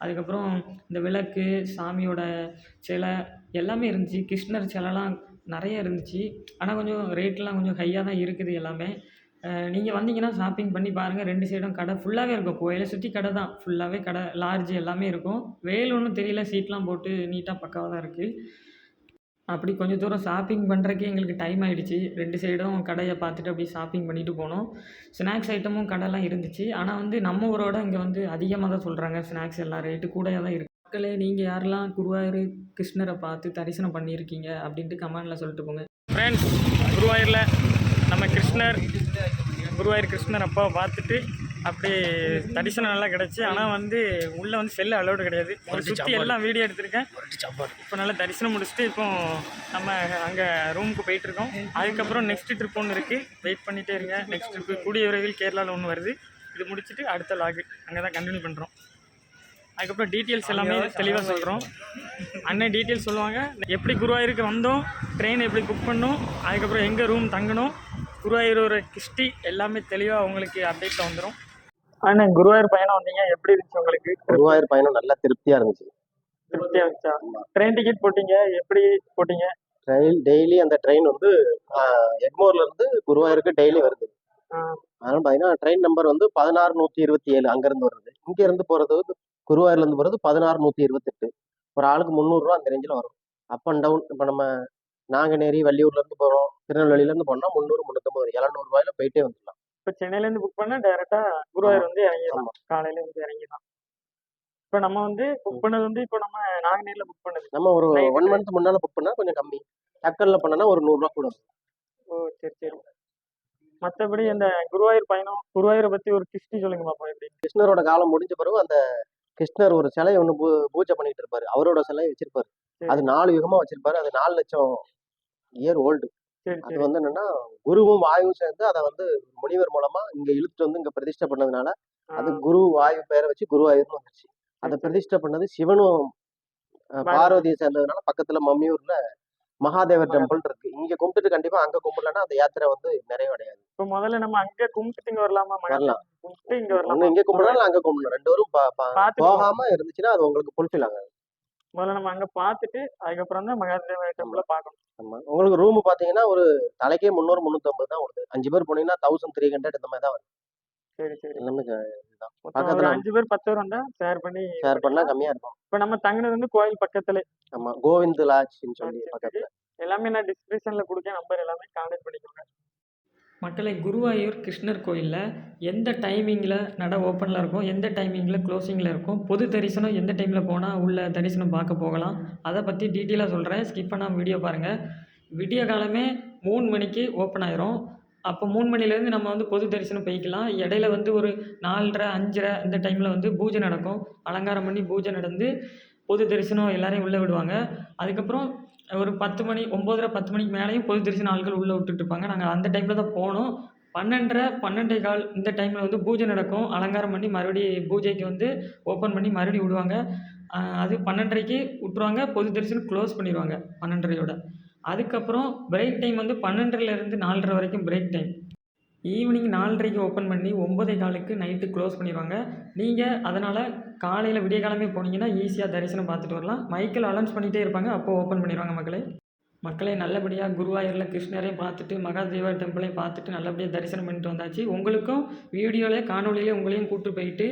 Speaker 1: அதுக்கப்புறம் இந்த விளக்கு, சாமியோட சிலை எல்லாமே இருந்துச்சு. கிருஷ்ணர் சிலைலாம் நிறைய இருந்துச்சு. ஆனால் கொஞ்சம் ரேட்லாம் கொஞ்சம் ஹையாக தான் இருக்குது எல்லாமே. நீங்கள் வந்தீங்கன்னா ஷாப்பிங் பண்ணி பாருங்கள். 2 சைடும் கடை ஃபுல்லாகவே இருக்கும். கோயிலை சுற்றி கடை தான், ஃபுல்லாகவே கடை, லாட்ஜ் எல்லாமே இருக்கும். வெயில் ஒன்றும் தெரியல, சீட்லாம் போட்டு நீட்டாக பக்காவாக தான் இருக்குது. அப்படி கொஞ்சம் தூரம் ஷாப்பிங் பண்ணுறதுக்கே எங்களுக்கு டைம் ஆகிடுச்சு. 2 சைடும் கடையை பார்த்துட்டு அப்படியே ஷாப்பிங் பண்ணிட்டு போனோம். ஸ்நாக்ஸ் ஐட்டமும் கடைலாம் இருந்துச்சு. ஆனால் வந்து நம்ம ஊரோட இங்கே வந்து அதிகமாக தான் சொல்கிறாங்க. ஸ்நாக்ஸ் எல்லாம் ரேட்டு கூடயாக தான் இருக்குது. மக்களே, நீங்கள் யாரெல்லாம் குருவாயூர் கிருஷ்ணரை பார்த்து தரிசனம் பண்ணியிருக்கீங்க அப்படின்ட்டு கமெண்டில் சொல்லிட்டு போங்க. ஃப்ரெண்ட்ஸ், குருவாயூரில் நம்ம குருவாயூர் கிருஷ்ணர் அப்பாவை பார்த்துட்டு அப்படியே தரிசனம் நல்லா கிடச்சி. ஆனால் வந்து உள்ளே வந்து செல்லு அலௌடு கிடையாது. ஒரு சுற்றி எல்லாம் வீடியோ எடுத்திருக்கேன். இப்போ நல்லா தரிசனம் முடிச்சுட்டு இப்போ நம்ம அங்கே ரூமுக்கு போயிட்டுருக்கோம். அதுக்கப்புறம் நெக்ஸ்ட் ட்ரிப் ஒன்று இருக்குது, வெயிட் பண்ணிகிட்டே இருங்க. நெக்ஸ்ட் ட்ரிப்பு கூடிய விரைவில் கேரளாவில் ஒன்று வருது. இது முடிச்சுட்டு அடுத்த லாகு அங்கே தான் கண்டினியூ பண்ணுறோம். அதுக்கப்புறம் டீட்டெயில்ஸ் எல்லாமே தெளிவாக சொல்கிறோம். அண்ணன் டீட்டெயில்ஸ் சொல்லுவாங்க. எப்படி குருவாயூருக்கு வந்தோம், ட்ரெயின் எப்படி புக் பண்ணோம், அதுக்கப்புறம் எங்கே ரூம் தங்கணும், குருவாயூரோட ஹிஸ்ட்ரி எல்லாமே தெளிவாக உங்களுக்கு அப்டேட்டில் வந்துடும். அண்ணா, குருவாயூர் பயணம் வந்தீங்க, எப்படி இருந்துச்சு உங்களுக்கு?
Speaker 2: குருவாயூர் பயணம் நல்லா திருப்தியா இருந்துச்சு.
Speaker 1: திருப்தியாக இருந்துச்சா? ட்ரெயின் டிக்கெட் போட்டீங்க, எப்படி போட்டீங்க?
Speaker 2: டெய்லி அந்த ட்ரெயின் வந்து எக்மோர்ல இருந்து குருவாயூருக்கு டெய்லி வருது. அதனால பாத்தீங்கன்னா ட்ரெயின் நம்பர் வந்து 16127 அங்கிருந்து வருது. இங்க இருந்து போறது குருவாயூர்ல இருந்து போறது 16128. ஒரு ஆளுக்கு 300 ரூபா அந்த ரேஞ்சில் வரும். Up and down. இப்போ நம்ம நாங்குநேரி, வள்ளியூர்ல இருந்து போறோம், திருநெல்வேலியில இருந்து போனோம்னா 300, 350, 700 ரூபாயில போயிட்டே வந்துடலாம்.
Speaker 1: இப்போ சென்னையிலேருந்து புக் பண்ணால் டேரெக்டாக குருவாயூர் வந்து இறங்கிடலாம். காலையில வந்து இறங்கிடலாம். இப்போ நம்ம வந்து புக் பண்ணது வந்து இப்போ நம்ம நாங்குநேரில் புக் பண்ணது.
Speaker 2: நம்ம ஒரு 1 மந்த் முன்னால புக் பண்ணா கொஞ்சம் கம்மி. டக்கல்ல பண்ணனா ஒரு 100 ரூபா கூட வரும்.
Speaker 1: ஓ, சரி சரி. மற்றபடி அந்த குருவாயூர் பயணம், குருவாயூரை பற்றி ஒரு ஹிஸ்ட்ரி சொல்லுங்க பாப்போம். எப்படி?
Speaker 2: கிருஷ்ணரோட காலம் முடிஞ்ச பிறகு அந்த கிருஷ்ணர் ஒரு சிலையை ஒன்று பூஜை பண்ணிட்டு இருப்பாரு. அவரோட சிலையை வச்சிருப்பாரு. அது 4 யுகமா வச்சிருப்பாரு. அது 4 லட்சம் இயர் ஓல்டு.
Speaker 1: சரி
Speaker 2: அது
Speaker 1: சரி.
Speaker 2: வந்து என்னன்னா குருவும் வாயுவும் சேர்ந்து அதை வந்து முனிவர் மூலமா இங்க இழுத்துட்டு வந்து இங்க பிரதிஷ்டை பண்ணதுனால அது குரு வாயு பேரை வச்சு குருவாயூர்னு வந்துச்சு. அதை பிரதிஷ்டை பண்ணது சிவனும் பார்வதியை சேர்ந்ததுனால பக்கத்துல மம்மியூர்ல மகாதேவர் டெம்பிள் இருக்கு. இங்க கும்பிட்டுட்டு கண்டிப்பா அங்க கும்பிடலன்னா அந்த யாத்திரை வந்து நிறைவடையாது.
Speaker 1: இப்போ முதல்ல நம்ம அங்கே கும்பிட்டு இங்கே வரலாமா?
Speaker 2: வரலாம்.
Speaker 1: கும்பிட்டு இங்கே வரலாம்.
Speaker 2: ஒண்ணு இங்க கும்பிடலாம், அங்க கும்பிடணும். 2 பேரும்
Speaker 1: பார்த்துட்டு
Speaker 2: போகாம இருந்துச்சுன்னா அது உங்களுக்கு ஃபுல்ஃபில் ஆகாது.
Speaker 1: முதல்ல நம்ம அங்கே பார்த்துட்டு அதுக்கப்புறம் தான் மகாதேவ டெம்பிளை பார்க்கணும்.
Speaker 2: ஆமா. உங்களுக்கு ரூம் பாத்தீங்கன்னா ஒரு தலைக்கே 300, 350 தான் வருது. 5 பேர் போனீங்கன்னா 1300 இந்த மாதிரி தான் வருது.
Speaker 1: சரி சரி.
Speaker 2: எல்லாமே இதுதான்.
Speaker 1: மொத்தம் ஒரு
Speaker 2: பக்கத்துல
Speaker 1: 5 பேர் 10 பேர் வந்தால் ஷேர் பண்ணி
Speaker 2: ஷேர் பண்ணா கம்மியா இருக்கும்.
Speaker 1: இப்போ நம்ம தங்கினது வந்து கோயில் பக்கத்துல.
Speaker 2: ஆமா, கோவிந்த் லாட்ஜ்னு சொல்லி
Speaker 1: சரி,
Speaker 2: பக்கத்துல.
Speaker 1: எல்லாமே நான் டிஸ்கிரிப்ஷனில் கொடுக்க நம்பர் எல்லாமே கான்டாக்ட் பண்ணிக்கோங்க. மக்களை, குருவாயூர் கிருஷ்ணர் கோயிலில் எந்த டைமிங்கில் நட ஓப்பனில் இருக்கும், எந்த டைமிங்கில் க்ளோசிங்கில் இருக்கும், பொது தரிசனம் எந்த டைமில் போனால் உள்ள தரிசனம் பார்க்க போகலாம், அதை பற்றி டீட்டெயிலாக சொல்கிறேன். ஸ்கிப் பண்ணாமல் வீடியோ பாருங்கள். விடிய காலமே 3 மணிக்கு ஓப்பன் ஆயிரும். அப்போ 3 மணிலேருந்து நம்ம வந்து பொது தரிசனம் போய்க்கலாம். இடையில வந்து ஒரு 4:30, 5:30 இந்த டைமில் வந்து பூஜை நடக்கும். அலங்காரம் பண்ணி பூஜை நடந்து பொது தரிசனம் எல்லாரையும் உள்ளே விடுவாங்க. அதுக்கப்புறம் ஒரு 10 மணி, 9:30, 10 மணிக்கு மேலேயும் பொது தரிசனம் ஆட்கள் உள்ளே விட்டுட்ருப்பாங்க. நாங்கள் அந்த டைமில் தான் போனோம். 12:30, 12:15 இந்த டைமில் வந்து பூஜை நடக்கும். அலங்காரம் பண்ணி மறுபடியும் பூஜைக்கு வந்து ஓப்பன் பண்ணி மறுபடியும் விடுவாங்க. அது 12:30க்கு விட்ருவாங்க. பொது தரிசனம் க்ளோஸ் பண்ணிடுவாங்க 12:30யோட. அதுக்கப்புறம் பிரேக் டைம் வந்து 12:30லேருந்து 4:30 வரைக்கும் பிரேக் டைம். ஈவினிங் 4:30க்கு ஓப்பன் பண்ணி 9:15க்கு நைட்டு க்ளோஸ் பண்ணிடுவாங்க. நீங்கள் அதனால் காலையில் விடிய காலமே போனீங்கன்னா ஈஸியாக தரிசனம் பார்த்துட்டு வரலாம். மைக்கில் அனௌன்ஸ் பண்ணிகிட்டே இருப்பாங்க, அப்போது ஓப்பன் பண்ணிடுவாங்க. மக்களே, நல்லபடியாக குருவாயூரில் கிருஷ்ணரையும் பார்த்துட்டு மகாதேவ டெம்பிளையும் பார்த்துட்டு நல்லபடியாக தரிசனம் பண்ணிட்டு வந்தாச்சு. உங்களுக்கும் வீடியோவிலே காணொலியிலே உங்களையும் கூப்பிட்டு போயிட்டு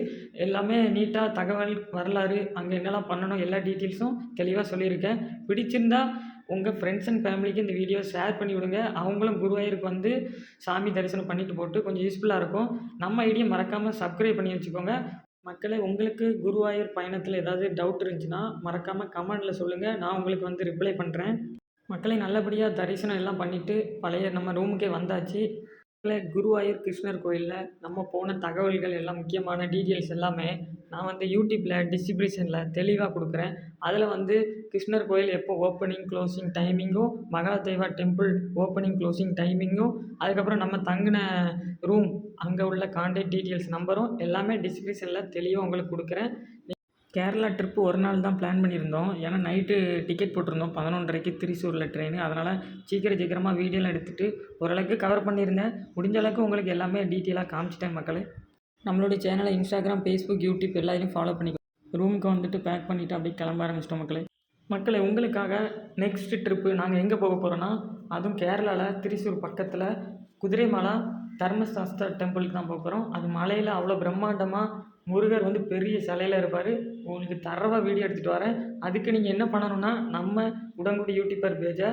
Speaker 1: எல்லாமே நீட்டாக தகவல், வரலாறு, அங்கே என்னெல்லாம் பண்ணணும் எல்லா டீட்டெயில்ஸும் தெளிவாக சொல்லியிருக்கேன். பிடிச்சிருந்தா உங்கள் ஃப்ரெண்ட்ஸ் அண்ட் ஃபேமிலிக்கு இந்த வீடியோ ஷேர் பண்ணி விடுங்க. அவங்களும் குருவாயூருக்கு வந்து சாமி தரிசனம் பண்ணிட்டு போட்டு கொஞ்சம் யூஸ்ஃபுல்லாக இருக்கும். நம்ம ஐடியை மறக்காமல் சப்ஸ்கிரைப் பண்ணி வச்சுக்கோங்க. மக்களே, உங்களுக்கு குருவாயூர் பயணத்தில் ஏதாவது டவுட் இருந்துச்சுன்னா மறக்காமல் கமெண்டில் சொல்லுங்கள். நான் உங்களுக்கு வந்து ரிப்ளை பண்ணுறேன். மக்களே, நல்லபடியாக தரிசனம் எல்லாம் பண்ணிவிட்டு பழைய நம்ம ரூமுக்கே வந்தாச்சு. குருவாயூர் கிருஷ்ணர் கோயிலில் நம்ம போன தகவல்கள் எல்லாம், முக்கியமான டீட்டெயில்ஸ் எல்லாமே நான் வந்து யூடியூப்பில் டிஸ்கிரிப்ஷனில் தெளிவாக கொடுக்குறேன். அதில் வந்து கிருஷ்ணர் கோயில் எப்போ ஓப்பனிங் க்ளோசிங் டைமிங்கும், மகாதேவா டெம்பிள் ஓப்பனிங் க்ளோசிங் டைமிங்கும், அதுக்கப்புறம் நம்ம தங்கின ரூம் அங்கே உள்ள கான்டாக்ட் டீட்டெயில்ஸ் நம்பரும் எல்லாமே டிஸ்கிரிப்ஷனில் தெளிவாக உங்களுக்கு கொடுக்குறேன். கேரளா ட்ரிப்பு ஒரு நாள் தான் பிளான் பண்ணியிருந்தோம். ஏன்னா நைட்டு டிக்கெட் போட்டிருந்தோம் 11:30க்கு திரிசூரில் ட்ரெயின். அதனால் சீக்கிரமாக வீடியோலாம் எடுத்துகிட்டு ஓரளவுக்கு கவர் பண்ணியிருந்தேன். முடிஞ்ச அளவுக்கு உங்களுக்கு எல்லாமே டீட்டெயிலாக காமிச்சிட்டேன் மக்களே. நம்மளுடைய சேனலை இன்ஸ்டாகிராம், ஃபேஸ்புக், யூடியூப் எல்லாத்தையும் ஃபாலோ பண்ணிக்கோ. ரூமுக்கு வந்துட்டு பேக் பண்ணிவிட்டு அப்படியே கிளம்ப ஆரம்பிச்சிட்டோம் மக்களே. உங்களுக்காக நெக்ஸ்ட் ட்ரிப்பு நாங்கள் எங்கே போக போகிறோன்னா, அதுவும் கேரளாவில் திரிசூர் பக்கத்தில் குதிரைமலை தர்மசாஸ்தா டெம்பிளுக்கு தான் போக போகிறோம். அது மலையில் அவ்வளோ பிரம்மாண்டமாக முருகர் வந்து பெரிய சிலையில் இருப்பார். உங்களுக்கு தரவாக வீடியோ எடுத்துகிட்டு வரேன். அதுக்கு நீங்கள் என்ன பண்ணணும்னா, நம்ம உடன்குடி யூடியூபர் பேஜை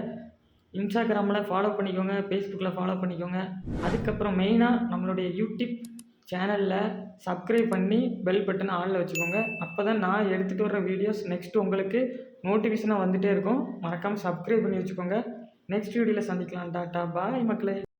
Speaker 1: இன்ஸ்டாகிராமில் ஃபாலோ பண்ணிக்கோங்க, ஃபேஸ்புக்கில் ஃபாலோ பண்ணிக்கோங்க. அதுக்கப்புறம் மெயினாக நம்மளுடைய யூடியூப் சேனலில் சப்ஸ்கிரைப் பண்ணி பெல் பட்டனை ஆனில் வச்சுக்கோங்க. அப்போ தான் நான் எடுத்துகிட்டு வர்ற வீடியோஸ் நெக்ஸ்ட்டு உங்களுக்கு நோட்டிஃபிகேஷனாக வந்துகிட்டே இருக்கும். மறக்காமல் சப்ஸ்கிரைப் பண்ணி வச்சுக்கோங்க. நெக்ஸ்ட் வீடியோவில் சந்திக்கலாம். டாட்டா பாய் மக்களே.